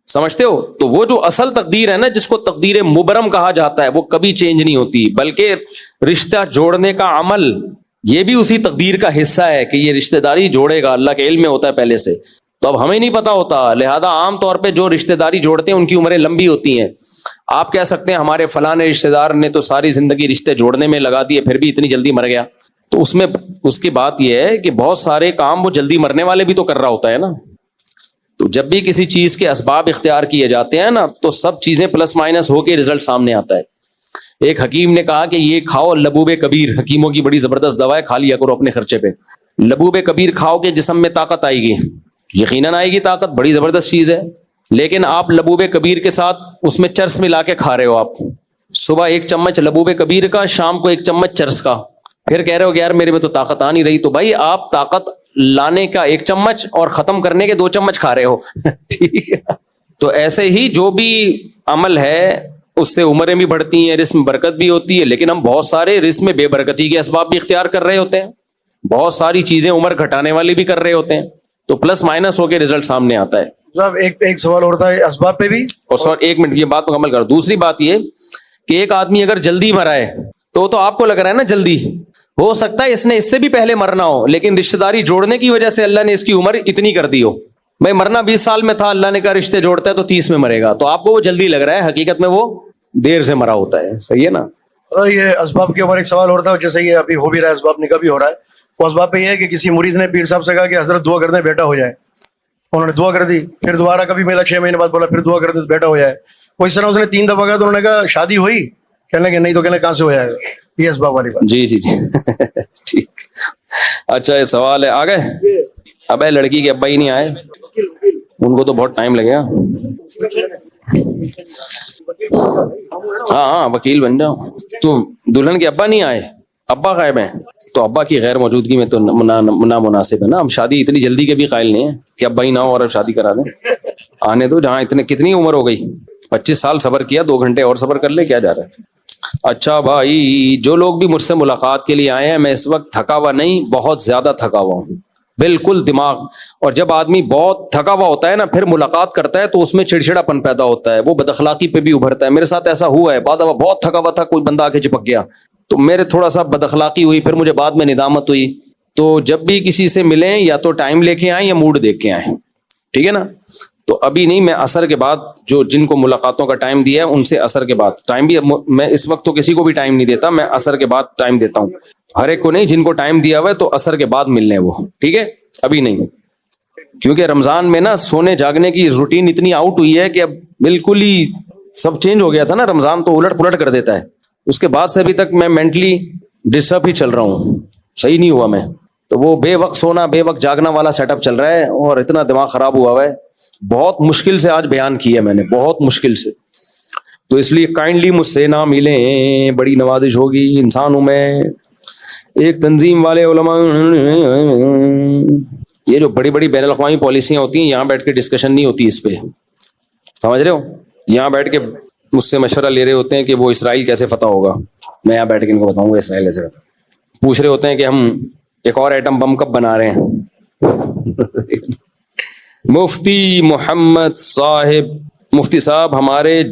سمجھتے ہو؟ تو وہ جو اصل تقدیر ہے نا جس کو تقدیر مبرم کہا جاتا ہے وہ کبھی چینج نہیں ہوتی، بلکہ رشتہ جوڑنے کا عمل یہ بھی اسی تقدیر کا حصہ ہے کہ یہ رشتہ داری جوڑے گا، اللہ کے علم میں ہوتا ہے پہلے سے۔ تو اب ہمیں نہیں پتا ہوتا، لہذا عام طور پہ جو رشتہ داری جوڑتے ہیں ان کی عمریں لمبی ہوتی ہیں۔ آپ کہہ سکتے ہیں ہمارے فلاں رشتہ دار نے تو ساری زندگی رشتے جوڑنے میں لگا دیے پھر بھی اتنی جلدی مر گیا، تو اس میں اس کی بات یہ ہے کہ بہت سارے کام وہ جلدی مرنے والے بھی تو کر رہا ہوتا ہے نا۔ تو جب بھی کسی چیز کے اسباب اختیار کیے جاتے ہیں نا تو سب چیزیں پلس مائنس ہو کے رزلٹ سامنے آتا ہے۔ ایک حکیم نے کہا کہ یہ کھاؤ لبوب کبیر، حکیموں کی بڑی زبردست دوا ہے، کھا لیا کرو اپنے خرچے پہ۔ لبوب کبیر کھاؤ کہ جسم میں طاقت آئے گی، یقیناً آئے گی طاقت، بڑی زبردست چیز ہے، لیکن آپ لبوب کبیر کے ساتھ اس میں چرس ملا کے کھا رہے ہو۔ آپ صبح 1 چمچ لبوب کبیر کا، شام کو 1 چمچ چرس کا، پھر کہہ رہے ہو کہ یار میرے میں تو طاقت آ نہیں رہی۔ تو بھائی آپ طاقت لانے کا 1 چمچ اور ختم کرنے کے 2 چمچ کھا رہے ہو ٹھیک ہے۔ تو ایسے ہی جو بھی عمل ہے اس سے عمریں بھی بڑھتی ہیں، رزق میں برکت بھی ہوتی ہے، لیکن ہم بہت سارے رزق میں بے برکتی کے اسباب بھی اختیار کر رہے ہوتے ہیں، بہت ساری چیزیں عمر گھٹانے والی بھی کر رہے ہوتے ہیں، تو پلس مائنس ہو کے رزلٹ سامنے آتا ہے۔ صاحب ایک سوال اور تھا اسباب پہ بھی، اور 1 منٹ یہ بات مکمل کرو۔ دوسری بات یہ کہ ایک آدمی اگر جلدی مرا ہے تو آپ کو لگ رہا ہے نا جلدی، ہو سکتا ہے اس نے اس سے بھی پہلے مرنا ہو، لیکن رشتہ داری جوڑنے کی وجہ سے اللہ نے اس کی عمر اتنی کر دی ہو. بھائی مرنا 20 سال میں تھا، اللہ نے کہا رشتے جوڑتا ہے تو 30 میں مرے گا، تو آپ کو وہ جلدی لگ رہا ہے، حقیقت میں وہ دیر سے مرا ہوتا ہے. صحیح ہے نا؟ یہ اسباب کے اوپر ایک سوال ہو رہا تھا، جیسے یہ ابھی ہو بھی رہا ہے، اسباب نکاح بھی ہو رہا ہے. وہ اسباب پہ یہ ہے کہ کسی مرید نے پیر صاحب سے کہا کہ حضرت دعا کر دیں بیٹا ہو جائے. انہوں نے دعا کر دی، پھر دوبارہ کبھی ملا 6 مہینے بعد بولا پھر دعا کر دیں بیٹا ہو جائے. وہ اس طرح اس نے 3 دفعہ کہا تو انہوں نے کہا شادی ہوئی؟ کہنے لگے نہیں. تو کہنے کہاں سے ہو جائے گا؟ یہ اسباب والی بات. جی ٹھیک. اچھا یہ سوال ہے، آ گئے. اب لڑکی کے ابا ہی نہیں آئے، ان کو تو بہت ٹائم لگے گا. ہاں وکیل بن جاؤ. تو دلہن کے ابا نہیں آئے، ابا غائب ہیں، تو ابا کی غیر موجودگی میں تو نامناسب ہے نا. ہم شادی اتنی جلدی کے بھی قائل نہیں ہے کہ ابا ہی نہ ہو اور اب شادی کرا دیں. آنے دو، جہاں کتنی عمر ہو گئی، 25 سال صبر کیا، 2 گھنٹے اور صبر کر لے، کیا جا رہا ہے. اچھا بھائی، جو لوگ بھی مجھ سے ملاقات کے لیے آئے ہیں، میں اس وقت تھکا ہوا نہیں، بہت زیادہ تھکا ہوا ہوں، بالکل دماغ. اور جب آدمی بہت تھکا ہوا ہوتا ہے نا، پھر ملاقات کرتا ہے تو اس میں چڑچڑا پن پیدا ہوتا ہے، وہ بد اخلاقی پہ بھی ابھرتا ہے. میرے ساتھ ایسا ہوا ہے، بعض بہت تھکا ہوا تھا، کوئی بندہ آ کے چپک گیا تو میرے تھوڑا سا بد اخلاقی ہوئی، پھر مجھے بعد میں ندامت ہوئی. تو جب بھی کسی سے ملیں یا تو ٹائم لے کے آئیں یا موڈ دیکھ کے آئیں، ٹھیک ہے نا. تو ابھی نہیں، میں عصر کے بعد جن کو ملاقاتوں کا ٹائم دیا ہے ان سے عصر کے بعد ٹائم بھی، میں اس وقت تو کسی کو بھی ٹائم نہیں دیتا، میں عصر کے بعد ٹائم دیتا ہوں ہر ایک کو. نہیں، جن کو ٹائم دیا ہوا ہے تو عصر کے بعد ملنے وہ، ٹھیک ہے. ابھی نہیں، کیونکہ رمضان میں نا سونے جاگنے کی روٹین اتنی آؤٹ ہوئی ہے کہ اب بالکل ہی سب چینج ہو گیا تھا نا. رمضان تو الٹ پلٹ کر دیتا ہے. اس کے بعد سے ابھی تک میں مینٹلی ڈسٹرب ہی چل رہا ہوں، صحیح نہیں ہوا میں. تو وہ بے وقت سونا بے وقت جاگنا والا سیٹ اپ چل رہا ہے اور اتنا دماغ خراب ہوا ہے. بہت مشکل سے آج بیان کیا میں نے، بہت مشکل سے. تو اس لیے کائنڈلی مجھ سے نہ ملیں، بڑی نوازش ہوگی. انسان ہوں میں. ایک تنظیم والے علماء، یہ جو بڑی بڑی بین الاقوامی پالیسیاں ہوتی ہیں، یہاں بیٹھ کے ڈسکشن نہیں ہوتی اس پہ، سمجھ رہے ہو. یہاں بیٹھ کے مجھ سے مشورہ لے رہے ہوتے ہیں کہ وہ اسرائیل کیسے فتح ہوگا. میں یہاں بیٹھ کے ان کو بتاؤں گا اسرائیل کیسے فتح. پوچھ رہے ہوتے ہیں کہ ہم ایک اور ایٹم بم کب بنا رہے ہیں. مفتی محمد صاحب، مفتی صاحب ہماری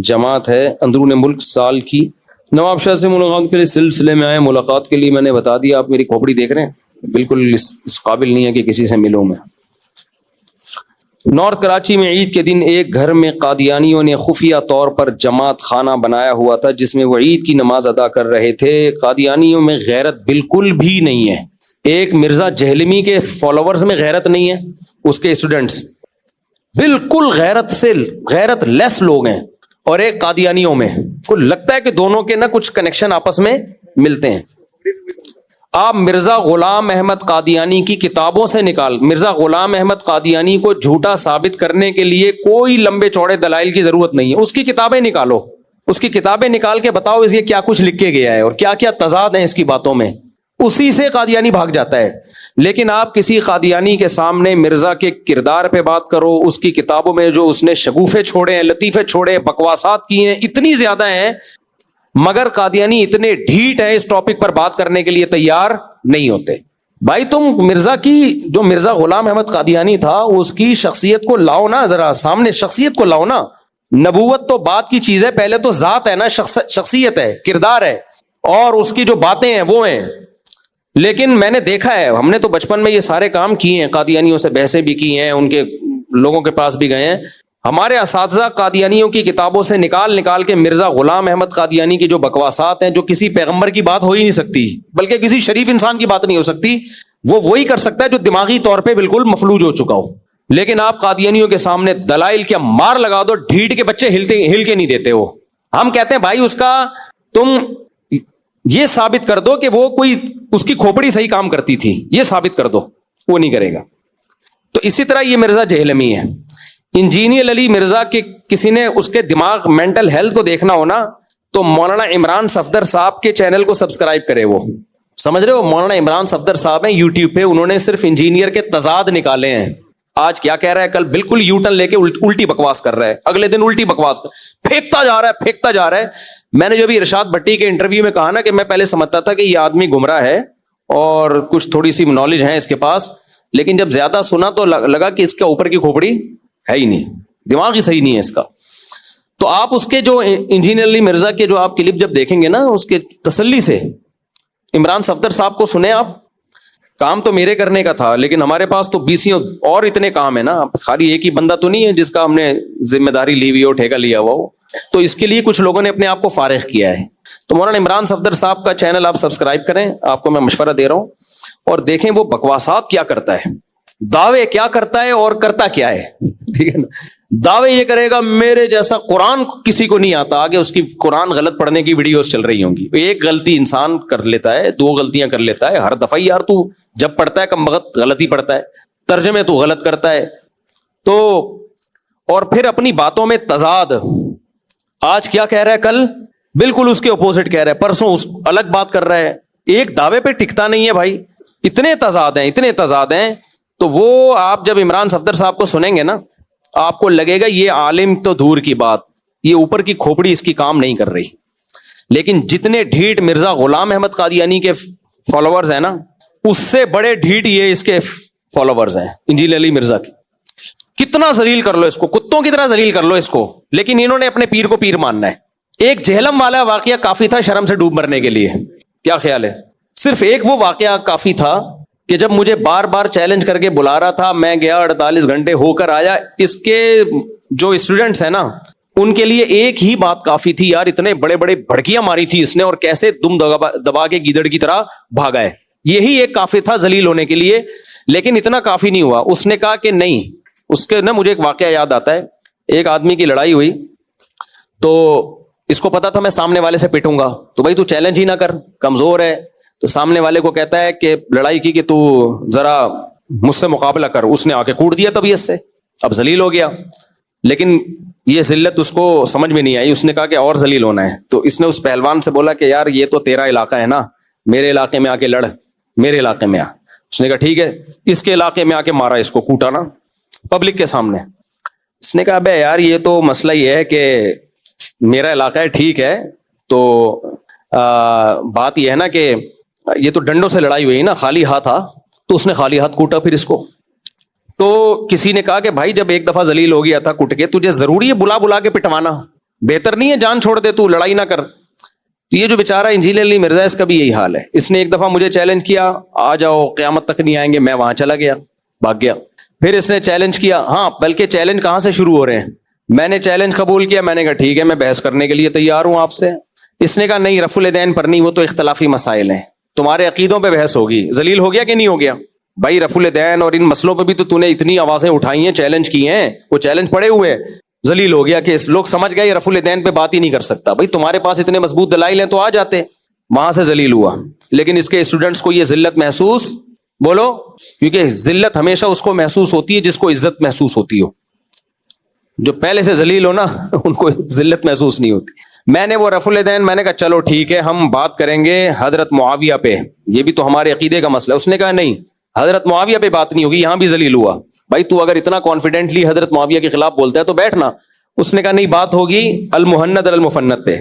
جماعت ہے اندرون ملک سال کی. نواب شاہ سے ملاقات کے لیے سلسلے میں آئے. ملاقات کے لیے میں نے بتا دیا، آپ میری کھوپڑی دیکھ رہے ہیں، بالکل اس قابل نہیں ہے کہ کسی سے ملوں میں. نارتھ کراچی میں عید کے دن ایک گھر میں قادیانیوں نے خفیہ طور پر جماعت خانہ بنایا ہوا تھا جس میں وہ عید کی نماز ادا کر رہے تھے. قادیانیوں میں غیرت بالکل بھی نہیں ہے. ایک مرزا جہلمی کے فالوورز میں غیرت نہیں ہے، اس کے اسٹوڈنٹس بالکل غیرت لیس لوگ ہیں. اور ایک قادیانیوں میں کو لگتا ہے کہ دونوں کے نہ کچھ کنیکشن آپس میں ملتے ہیں. آپ مرزا غلام احمد قادیانی کی کتابوں سے مرزا غلام احمد قادیانی کو جھوٹا ثابت کرنے کے لیے کوئی لمبے چوڑے دلائل کی ضرورت نہیں ہے. اس کی کتابیں نکالو، اس کی کتابیں نکال کے بتاؤ اس یہ کیا کچھ لکھ کے گیا ہے اور کیا کیا تضاد ہیں اس کی باتوں میں. اسی سے قادیانی بھاگ جاتا ہے. لیکن آپ کسی قادیانی کے سامنے مرزا کے کردار پہ بات کرو، اس کی کتابوں میں جو اس نے شگوفے چھوڑے ہیں، لطیفے چھوڑے ہیں، بکواسات کی ہیں، اتنی زیادہ ہیں، مگر قادیانی اتنے ڈھیٹ ہیں اس ٹاپک پر بات کرنے کے لیے تیار نہیں ہوتے. بھائی تم جو مرزا غلام احمد قادیانی تھا اس کی شخصیت کو لاؤ نا، ذرا سامنے شخصیت کو لاؤ نا. نبوت تو بات کی چیز ہے، پہلے تو ذات ہے نا، شخصیت ہے، کردار ہے، اور اس کی جو باتیں ہیں وہ ہیں. لیکن میں نے دیکھا ہے، ہم نے تو بچپن میں یہ سارے کام کیے ہیں، قادیانیوں سے بحثیں بھی کی ہیں، ان کے لوگوں کے پاس بھی گئے ہیں. ہمارے اساتذہ قادیانیوں کی کتابوں سے نکال کے مرزا غلام احمد قادیانی کی جو بکواسات ہیں، جو کسی پیغمبر کی بات ہو ہی نہیں سکتی، بلکہ کسی شریف انسان کی بات نہیں ہو سکتی، وہ وہی کر سکتا ہے جو دماغی طور پہ بالکل مفلوج ہو چکا ہو. لیکن آپ قادیانیوں کے سامنے دلائل کیا مار لگا دو، ڈھیٹ کے بچے ہل کے نہیں دیتے. وہ ہم کہتے ہیں بھائی اس کا تم یہ ثابت کر دو کہ وہ کوئی اس کی کھوپڑی صحیح کام کرتی تھی، یہ ثابت کر دو، وہ نہیں کرے گا. تو اسی طرح یہ مرزا جہلمی ہے. انجینئر علی مرزا کے کسی نے اس کے دماغ مینٹل ہیلتھ کو دیکھنا ہو نا تو مولانا عمران صفدر صاحب کے چینل کو سبسکرائب کرے. وہ سمجھ رہے ہو، مولانا عمران صفدر صاحب ہیں یوٹیوب پہ، انہوں نے صرف انجینئر کے تضاد نکالے ہیں. آج کیا کہہ رہا ہے، کل بالکل یو ٹرن لے کے الٹی بکواس کر رہا ہے، اگلے دن الٹی بکواس پھینکتا جا رہا ہے. میں نے جو بھی ارشاد بھٹی کے انٹرویو میں کہا نا کہ میں پہلے سمجھتا تھا کہ یہ آدمی گمراہ ہے اور کچھ تھوڑی سی نالج ہے اس کے پاس، لیکن جب زیادہ سنا تو لگا کہ اس کے اوپر کی کھوپڑی ہے ہی نہیں، دماغ ہی صحیح نہیں ہے اس کا. تو آپ اس کے جو انجینئر علی مرزا کے جو آپ کلپ جب دیکھیں گے نا, اس کے تسلی سے عمران صفدر صاحب کو سنیں آپ. کام تو میرے کرنے کا تھا, لیکن ہمارے پاس تو 20 اور اتنے کام ہے نا, خالی ایک ہی بندہ تو نہیں ہے جس کا ہم نے ذمہ داری لی ہوئی ہو, ٹھیکہ لیا ہوا ہو. تو اس کے لیے کچھ لوگوں نے اپنے آپ کو فارغ کیا ہے. تو مولانا عمران صفدر صاحب کا چینل آپ سبسکرائب کریں, آپ کو میں مشورہ دے رہا ہوں, اور دیکھیں وہ بکواسات کیا کرتا ہے, دعوے کیا کرتا ہے اور کرتا کیا ہے. ٹھیک ہے نا, دعوے یہ کرے گا میرے جیسا قرآن کسی کو نہیں آتا, آگے اس کی قرآن غلط پڑھنے کی ویڈیوز چل رہی ہوں گی. ایک غلطی انسان کر لیتا ہے, 2 غلطیاں کر لیتا ہے ہر دفعہ, یار تو جب پڑھتا ہے کم وقت غلطی پڑھتا ہے, ترجمے تو غلط کرتا ہے. تو اور پھر اپنی باتوں میں تضاد, آج کیا کہہ رہا ہے کل بالکل اس کے اپوزٹ کہہ رہا ہے, پرسوں الگ بات کر رہا ہے. ایک دعوے پہ ٹکتا نہیں ہے بھائی, اتنے تضاد ہیں. تو وہ آپ جب عمران صفدر صاحب کو سنیں گے نا, آپ کو لگے گا یہ عالم تو دور کی بات, یہ اوپر کی کھوپڑی اس کی کام نہیں کر رہی. لیکن جتنے ڈھیٹ مرزا غلام احمد قادیانی کے فالوورز ہیں نا, اس سے بڑے ڈھیٹ یہ اس کے فالوورز ہیں انجیل علی مرزا کے. کتنا ذلیل کر لو اس کو, کتوں کی طرح ذلیل کر لو اس کو, لیکن انہوں نے اپنے پیر کو پیر ماننا ہے. ایک جہلم والا واقعہ کافی تھا شرم سے ڈوب مرنے کے لیے. کیا خیال ہے؟ صرف ایک وہ واقعہ کافی تھا کہ جب مجھے بار بار چیلنج کر کے بلا رہا تھا, میں گیا 48 گھنٹے ہو کر آیا. اس کے جو اسٹوڈنٹس ہیں نا, ان کے لیے ایک ہی بات کافی تھی, یار اتنے بڑے بڑے بھڑکیاں ماری تھی اس نے اور کیسے دم دبا کے گیدڑ کی طرح بھاگا ہے. یہی ایک کافی تھا ذلیل ہونے کے لیے, لیکن اتنا کافی نہیں ہوا. اس نے کہا کہ نہیں, اس کے نا مجھے ایک واقعہ یاد آتا ہے. ایک آدمی کی لڑائی ہوئی, تو اس کو پتا تھا میں سامنے والے سے پٹوں گا, تو بھائی تو چیلنج ہی نہ کر, کمزور ہے. تو سامنے والے کو کہتا ہے کہ لڑائی کی کہ تو ذرا مجھ سے مقابلہ کر. اس نے آ کے کوٹ دیا طبیعت سے, اب ذلیل ہو گیا. لیکن یہ ذلت اس کو سمجھ میں نہیں آئی, اس نے کہا کہ اور ذلیل ہونا ہے. تو اس نے اس پہلوان سے بولا کہ یار یہ تو تیرا علاقہ ہے نا, میرے علاقے میں آ کے لڑ, میرے علاقے میں آ. اس نے کہا ٹھیک ہے. اس کے علاقے میں آ کے مارا اس کو, کوٹا نا پبلک کے سامنے. اس نے کہا بے یار یہ تو مسئلہ یہ ہے کہ میرا علاقہ ہے, ٹھیک ہے, تو بات یہ ہے نا کہ یہ تو ڈنڈوں سے لڑائی ہوئی نا, خالی ہاتھ تھا, تو اس نے خالی ہاتھ کوٹا پھر اس کو. تو کسی نے کہا کہ بھائی جب ایک دفعہ ذلیل ہو گیا تھا کٹ کے, تجھے ضروری ہے بلا بلا کے پٹوانا, بہتر نہیں ہے جان چھوڑ دے, تو لڑائی نہ کر. تو یہ جو بیچارہ انجیل علی مرزا, اس کا بھی یہی حال ہے. اس نے ایک دفعہ مجھے چیلنج کیا, آ جاؤ قیامت تک نہیں آئیں گے, میں وہاں چلا گیا, بھاگ گیا. پھر اس نے چیلنج کیا, ہاں بلکہ چیلنج کہاں سے شروع ہو رہے ہیں, میں نے چیلنج قبول کیا, میں نے کہا ٹھیک ہے میں بحث کرنے کے لیے تیار ہوں آپ سے. اس نے کہا نہیں رفع الیدین پر نہیں, وہ تو اختلافی مسائل ہیں, تمہارے عقیدوں پہ بحث ہوگی. ذلیل ہو گیا کہ نہیں ہو گیا بھائی؟ رفع الیدین اور ان مسئلوں پہ بھی تو نے اتنی آوازیں اٹھائی ہیں, چیلنج کی ہیں, وہ چیلنج پڑے ہوئے, ذلیل ہو گیا کہ لوگ سمجھ گئے رفع الیدین پہ بات ہی نہیں کر سکتا. بھائی تمہارے پاس اتنے مضبوط دلائل ہیں تو آ جاتے, وہاں سے ذلیل ہوا. لیکن اس کے اسٹوڈنٹس کو یہ ذلت محسوس, بولو, کیونکہ ذلت ہمیشہ اس کو محسوس ہوتی ہے جس کو عزت محسوس ہوتی ہو. جو پہلے سے ذلیل ہو نا, ان کو ذلت محسوس نہیں ہوتی. میں نے وہ رفع الیدین, میں نے کہا چلو ٹھیک ہے ہم بات کریں گے حضرت معاویہ پہ, یہ بھی تو ہمارے عقیدے کا مسئلہ ہے. اس نے کہا نہیں حضرت معاویہ پہ بات نہیں ہوگی, یہاں بھی ذلیل ہوا. بھائی تو اگر اتنا کانفیڈنٹلی حضرت معاویہ کے خلاف بولتا ہے تو بیٹھنا. اس نے کہا نہیں بات ہوگی المہند المفند پہ.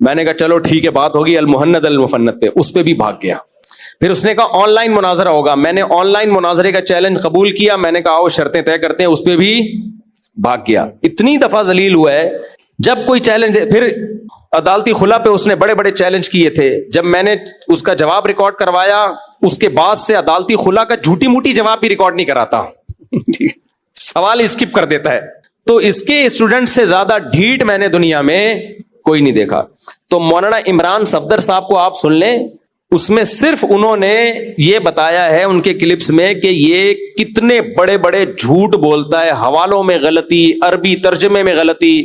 میں نے کہا چلو ٹھیک ہے بات ہوگی المہند المفند پہ, اس پہ بھی بھاگ گیا. پھر اس نے کہا آن لائن مناظرہ ہوگا, میں نے آن لائن مناظرے کا چیلنج قبول کیا, میں نے کہا آؤ شرطیں طے کرتے ہیں, اس پہ بھی بھاگ گیا. اتنی دفعہ ذلیل ہوا ہے. جب کوئی چیلنج, پھر عدالتی خلا پہ اس نے بڑے بڑے چیلنج کیے تھے, جب میں نے اس کا جواب ریکارڈ کروایا, اس کے بعد سے عدالتی خلا کا جھوٹی موٹی جواب بھی ریکارڈ نہیں کراتا, سوال اسکپ کر دیتا ہے. تو اس کے اسٹوڈنٹ سے زیادہ ڈھیٹ میں نے دنیا میں کوئی نہیں دیکھا. تو مولانا عمران صفدر صاحب کو آپ سن لیں, اس میں صرف انہوں نے یہ بتایا ہے ان کے کلپس میں کہ یہ کتنے بڑے بڑے جھوٹ بولتا ہے, حوالوں میں غلطی, عربی ترجمے میں غلطی,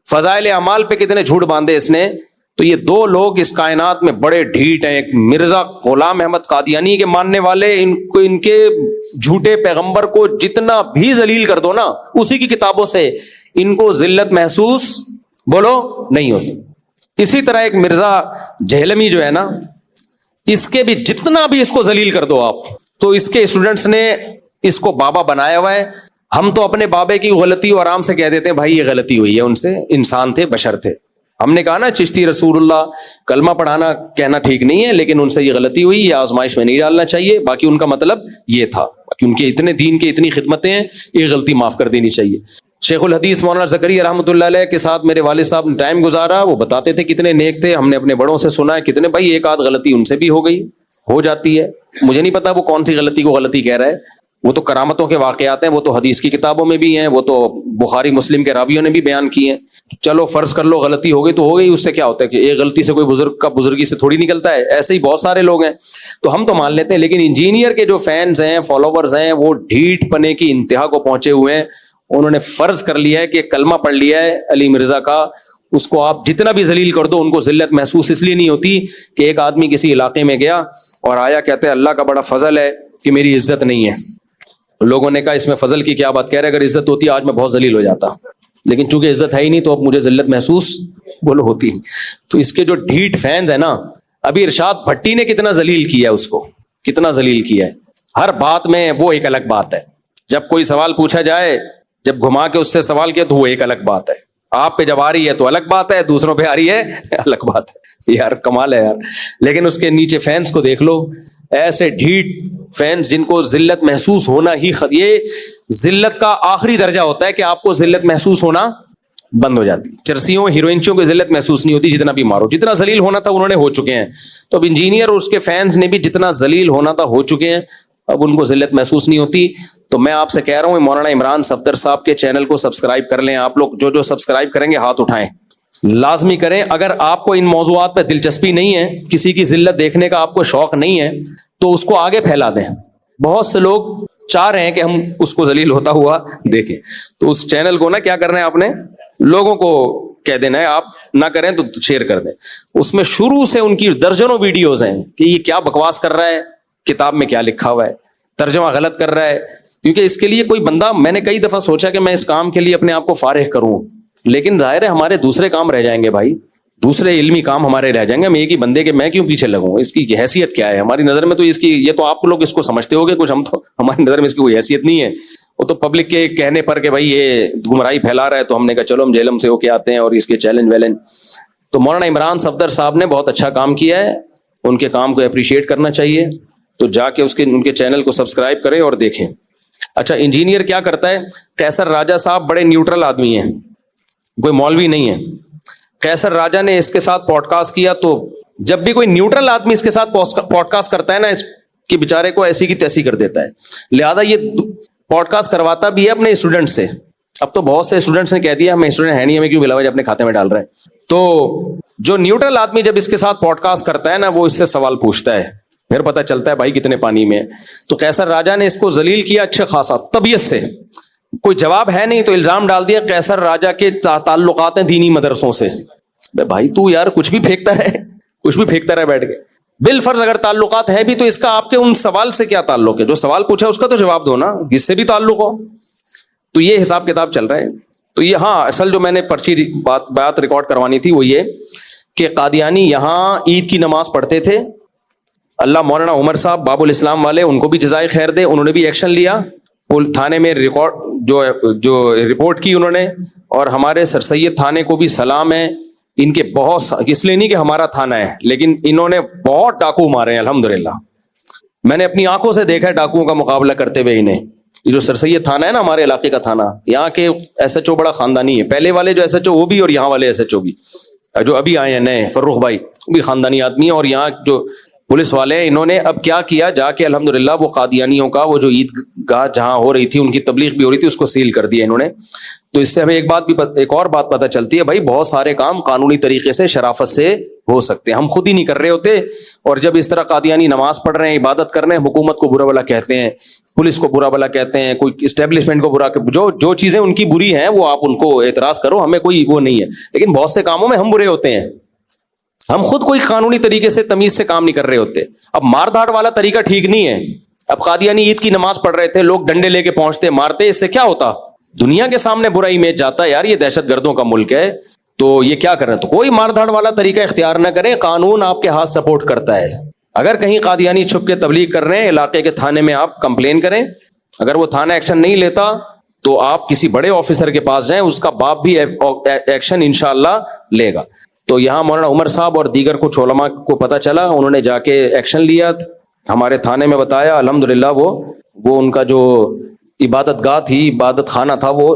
فضائل اعمال پہ کتنے جھوٹ باندھے اس نے. تو یہ 2 لوگ اس کائنات میں بڑے ڈھیٹ ہیں, ایک مرزا غلام احمد قادیانی کے ماننے والے, ان کے جھوٹے پیغمبر کو جتنا بھی ذلیل کر دو نا اسی کی کتابوں سے, ان کو ذلت محسوس بولو نہیں ہوتی. اسی طرح ایک مرزا جہلمی جو ہے نا, اس کے بھی جتنا بھی اس کو ذلیل کر دو آپ, تو اس کے اسٹوڈنٹس نے اس کو بابا بنایا ہوا ہے. ہم تو اپنے بابے کی غلطی اور آرام سے کہہ دیتے ہیں بھائی یہ غلطی ہوئی ہے ان سے, انسان تھے, بشر تھے. ہم نے کہا نا چشتی رسول اللہ کلمہ پڑھانا کہنا ٹھیک نہیں ہے, لیکن ان سے یہ غلطی ہوئی, یہ آزمائش میں نہیں ڈالنا چاہیے. باقی ان کا مطلب یہ تھا کہ ان کے اتنے دین کے اتنی خدمتیں ہیں, یہ غلطی معاف کر دینی چاہیے. شیخ الحدیث مولانا زکریا رحمۃ اللہ علیہ کے ساتھ میرے والد صاحب نے ٹائم گزارا, وہ بتاتے تھے کتنے نیک تھے, ہم نے اپنے بڑوں سے سنا ہے کتنے, بھائی ایک آدھ غلطی ان سے بھی ہو گئی, ہو جاتی ہے, مجھے نہیں پتا وہ کون سی غلطی کو غلطی کہہ رہا ہے, وہ تو کرامتوں کے واقعات ہیں, وہ تو حدیث کی کتابوں میں بھی ہیں, وہ تو بخاری مسلم کے راویوں نے بھی بیان کی ہیں. چلو فرض کر لو غلطی ہو گئی تو ہو گئی, اس سے کیا ہوتا ہے کہ ایک غلطی سے کوئی بزرگ کا بزرگی سے تھوڑی نکلتا ہے, ایسے ہی بہت سارے لوگ ہیں تو ہم تو مان لیتے ہیں. لیکن انجینئر کے جو فینز ہیں, فالوورز ہیں, وہ ڈھیٹ پنے کی انتہا کو پہنچے ہوئے ہیں. انہوں نے فرض کر لیا ہے کہ کلمہ پڑھ لیا ہے علی مرزا کا, اس کو آپ جتنا بھی ذلیل کر دو ان کو ذلت محسوس اس لیے نہیں ہوتی کہ ایک آدمی کسی علاقے میں گیا اور آیا کہتے ہیں اللہ کا بڑا فضل ہے کہ میری عزت نہیں ہے. لوگوں نے کہا اس میں فضل کی کیا بات, کہہ رہے اگر عزت ہوتی آج میں بہت ذلیل ہو جاتا, لیکن چونکہ عزت ہے ہی نہیں تو اب مجھے ذلت محسوس بولو ہوتی. تو اس کے جو ڈھیٹ فینز ہیں نا, ابھی ارشاد بھٹی نے کتنا ذلیل کیا ہے, اس کو کتنا ذلیل کیا ہے ہر بات میں, وہ ایک الگ بات ہے. جب کوئی سوال پوچھا جائے, جب گھما کے اس سے سوال کیا تو وہ ایک الگ بات ہے, آپ پہ جب آ رہی ہے تو الگ بات ہے, دوسروں پہ آ رہی ہے الگ بات ہے. یار کمال ہے یار. لیکن اس کے نیچے فینس کو دیکھ لو, ایسے ڈھیٹ فینس جن کو ذلت محسوس ہونا ہی یہ ذلت کا آخری درجہ ہوتا ہے کہ آپ کو ذلت محسوس ہونا بند ہو جاتی. چرسیوں ہیروئنچوں کو ذلت محسوس نہیں ہوتی, جتنا بھی مارو, جتنا ذلیل ہونا تھا انہوں نے ہو چکے ہیں. تو اب انجینئر اور اس کے فینس نے بھی جتنا ذلیل ہونا تھا ہو چکے ہیں, اب ان کو ذلت محسوس نہیں ہوتی. تو میں آپ سے کہہ رہا ہوں مولانا عمران صفدر صاحب کے چینل کو سبسکرائب کر لیں. آپ لوگ جو سبسکرائب کریں گے ہاتھ اٹھائیں, لازمی کریں. اگر آپ کو ان موضوعات پہ دلچسپی نہیں ہے, کسی کی ذلت دیکھنے کا آپ کو شوق نہیں ہے, تو اس کو آگے پھیلا دیں. بہت سے لوگ چاہ رہے ہیں کہ ہم اس کو ذلیل ہوتا ہوا دیکھیں, تو اس چینل کو نا کیا کرنا ہے آپ نے, لوگوں کو کہہ دینا ہے, آپ نہ کریں تو شیئر کر دیں. اس میں شروع سے ان کی درجنوں ویڈیوز ہیں کہ یہ کیا بکواس کر رہا ہے, کتاب میں کیا لکھا ہوا ہے, ترجمہ غلط کر رہا ہے. کیونکہ اس کے لیے کوئی بندہ, میں نے کئی دفعہ سوچا کہ میں اس کام کے لیے اپنے آپ کو فارغ کروں, لیکن ظاہر ہے ہمارے دوسرے کام رہ جائیں گے بھائی, دوسرے علمی کام ہمارے رہ جائیں گے. ہم ایک ہی بندے کے میں کیوں پیچھے لگوں, اس کی حیثیت کیا ہے ہماری نظر میں, تو اس کی, یہ تو آپ لوگ اس کو سمجھتے ہوگے کچھ, ہم تو ہماری نظر میں اس کی کوئی حیثیت نہیں ہے. وہ تو پبلک کے کہنے پر کہ بھائی یہ گمراہی پھیلا رہا ہے, تو ہم نے کہا چلو ہم جیلم سے ہو کے آتے ہیں اور اس کے چیلنج ویلنج. تو مولانا عمران صفدر صاحب نے بہت اچھا کام کیا ہے, ان کے کام کو اپریشیٹ کرنا چاہیے. تو جا کے ان کے چینل کو سبسکرائب کریں اور دیکھیں. اچھا, انجینئر کیا کرتا ہے, قیصر راجہ صاحب بڑے نیوٹرل آدمی ہیں, کوئی مولوی نہیں ہے. قیصر راجہ نے اس کے ساتھ پوڈ کاسٹ کیا, تو جب بھی کوئی نیوٹرل آدمی اس کے ساتھ پوڈ کاسٹ کرتا ہے نا, اس کے بیچارے کو ایسی کی تیسی کر دیتا ہے. لہذا یہ پوڈ کاسٹ کرواتا بھی ہے اپنے اسٹوڈنٹ سے. اب تو بہت سے اسٹوڈنٹس نے کہہ دیا ہمیں اسٹوڈنٹ ہے نہیں, ہمیں کیوں بلاوا اپنے کھاتے میں ڈال رہے ہیں. تو جو نیوٹرل آدمی جب اس کے ساتھ پوڈ کاسٹ کرتا ہے نا, وہ اس سے سوال پوچھتا ہے, پھر پتہ چلتا ہے بھائی کتنے پانی میں. تو قیصر راجہ نے اس کو ذلیل کیا اچھا خاصا طبیعت سے, کوئی جواب ہے نہیں تو الزام ڈال دیا قیصر راجہ کے تعلقات ہیں دینی مدرسوں سے. بھائی تو یار کچھ بھی پھینکتا رہے بیٹھ کے. بالفرض اگر تعلقات ہے بھی تو اس کا آپ کے ان سوال سے کیا تعلق ہے, جو سوال پوچھا اس کا تو جواب دو نا, اس سے بھی تعلق ہو. تو یہ حساب کتاب چل رہا ہے. تو یہ ہاں, اصل جو میں نے پرچی بات ریکارڈ کروانی تھی وہ یہ کہ قادیانی یہاں عید کی نماز پڑھتے تھے. اللہ مولانا عمر صاحب باب الاسلام والے, ان کو بھی جزائے خیر دے, انہوں نے بھی ایکشن لیا, تھانے میں ریکارڈ جو رپورٹ کی انہوں نے. اور ہمارے سر سید تھانے کو بھی سلام ہے, ان کے بہت, اس لیے نہیں کہ ہمارا تھانہ ہے, لیکن انہوں نے بہت ڈاکو مارے ہیں الحمدللہ. میں نے اپنی آنکھوں سے دیکھا ہے ڈاکوؤں کا مقابلہ کرتے ہوئے انہیں. یہ جو سر سید تھانہ ہے نا ہمارے علاقے کا تھانہ, یہاں کے ایس ایچ او بڑا خاندانی ہے. پہلے والے جو ایس ایچ او وہ بھی, اور یہاں والے ایس ایچ او بھی, جو ابھی آئے ہیں نئے فروخ بھائی, وہ بھی خاندانی آدمی ہے. اور یہاں جو پولیس والے ہیں, انہوں نے اب کیا کیا, جا کے الحمدللہ وہ قادیانیوں کا وہ جو عید گاہ جہاں ہو رہی تھی, ان کی تبلیغ بھی ہو رہی تھی, اس کو سیل کر دیا انہوں نے. تو اس سے ہمیں ایک اور بات پتہ چلتی ہے, بھائی بہت سارے کام قانونی طریقے سے شرافت سے ہو سکتے ہیں, ہم خود ہی نہیں کر رہے ہوتے. اور جب اس طرح قادیانی نماز پڑھ رہے ہیں, عبادت کر رہے ہیں, حکومت کو برا بلا کہتے ہیں, پولیس کو برا بلا کہتے ہیں, کوئی اسٹیبلشمنٹ کو برا, جو چیزیں ان کی بری ہیں وہ آپ ان کو اعتراض کرو, ہمیں کوئی وہ نہیں ہے. لیکن بہت سے کاموں میں ہم برے ہوتے ہیں, ہم خود کوئی قانونی طریقے سے تمیز سے کام نہیں کر رہے ہوتے. اب مار دھاڑ والا طریقہ ٹھیک نہیں ہے. اب قادیانی عید کی نماز پڑھ رہے تھے, لوگ ڈنڈے لے کے پہنچتے, مارتے, اس سے کیا ہوتا, دنیا کے سامنے برا امیج جاتا ہے, یار یہ دہشت گردوں کا ملک ہے, تو یہ کیا کر رہے ہیں. تو کوئی مار دھاڑ والا طریقہ اختیار نہ کریں, قانون آپ کے ہاتھ سپورٹ کرتا ہے. اگر کہیں قادیانی چھپ کے تبلیغ کر رہے ہیں, علاقے کے تھانے میں آپ کمپلین کریں. اگر وہ تھانہ ایکشن نہیں لیتا تو آپ کسی بڑے آفیسر کے پاس جائیں, اس کا باپ بھی ایکشن انشاءاللہ لے گا. تو یہاں مولانا عمر صاحب اور دیگر کچھ علماء کو پتہ چلا, انہوں نے جا کے ایکشن لیا, ہمارے تھانے میں بتایا. الحمدللہ وہ ان کا جو عبادت گاہ تھی, عبادت خانہ تھا, وہ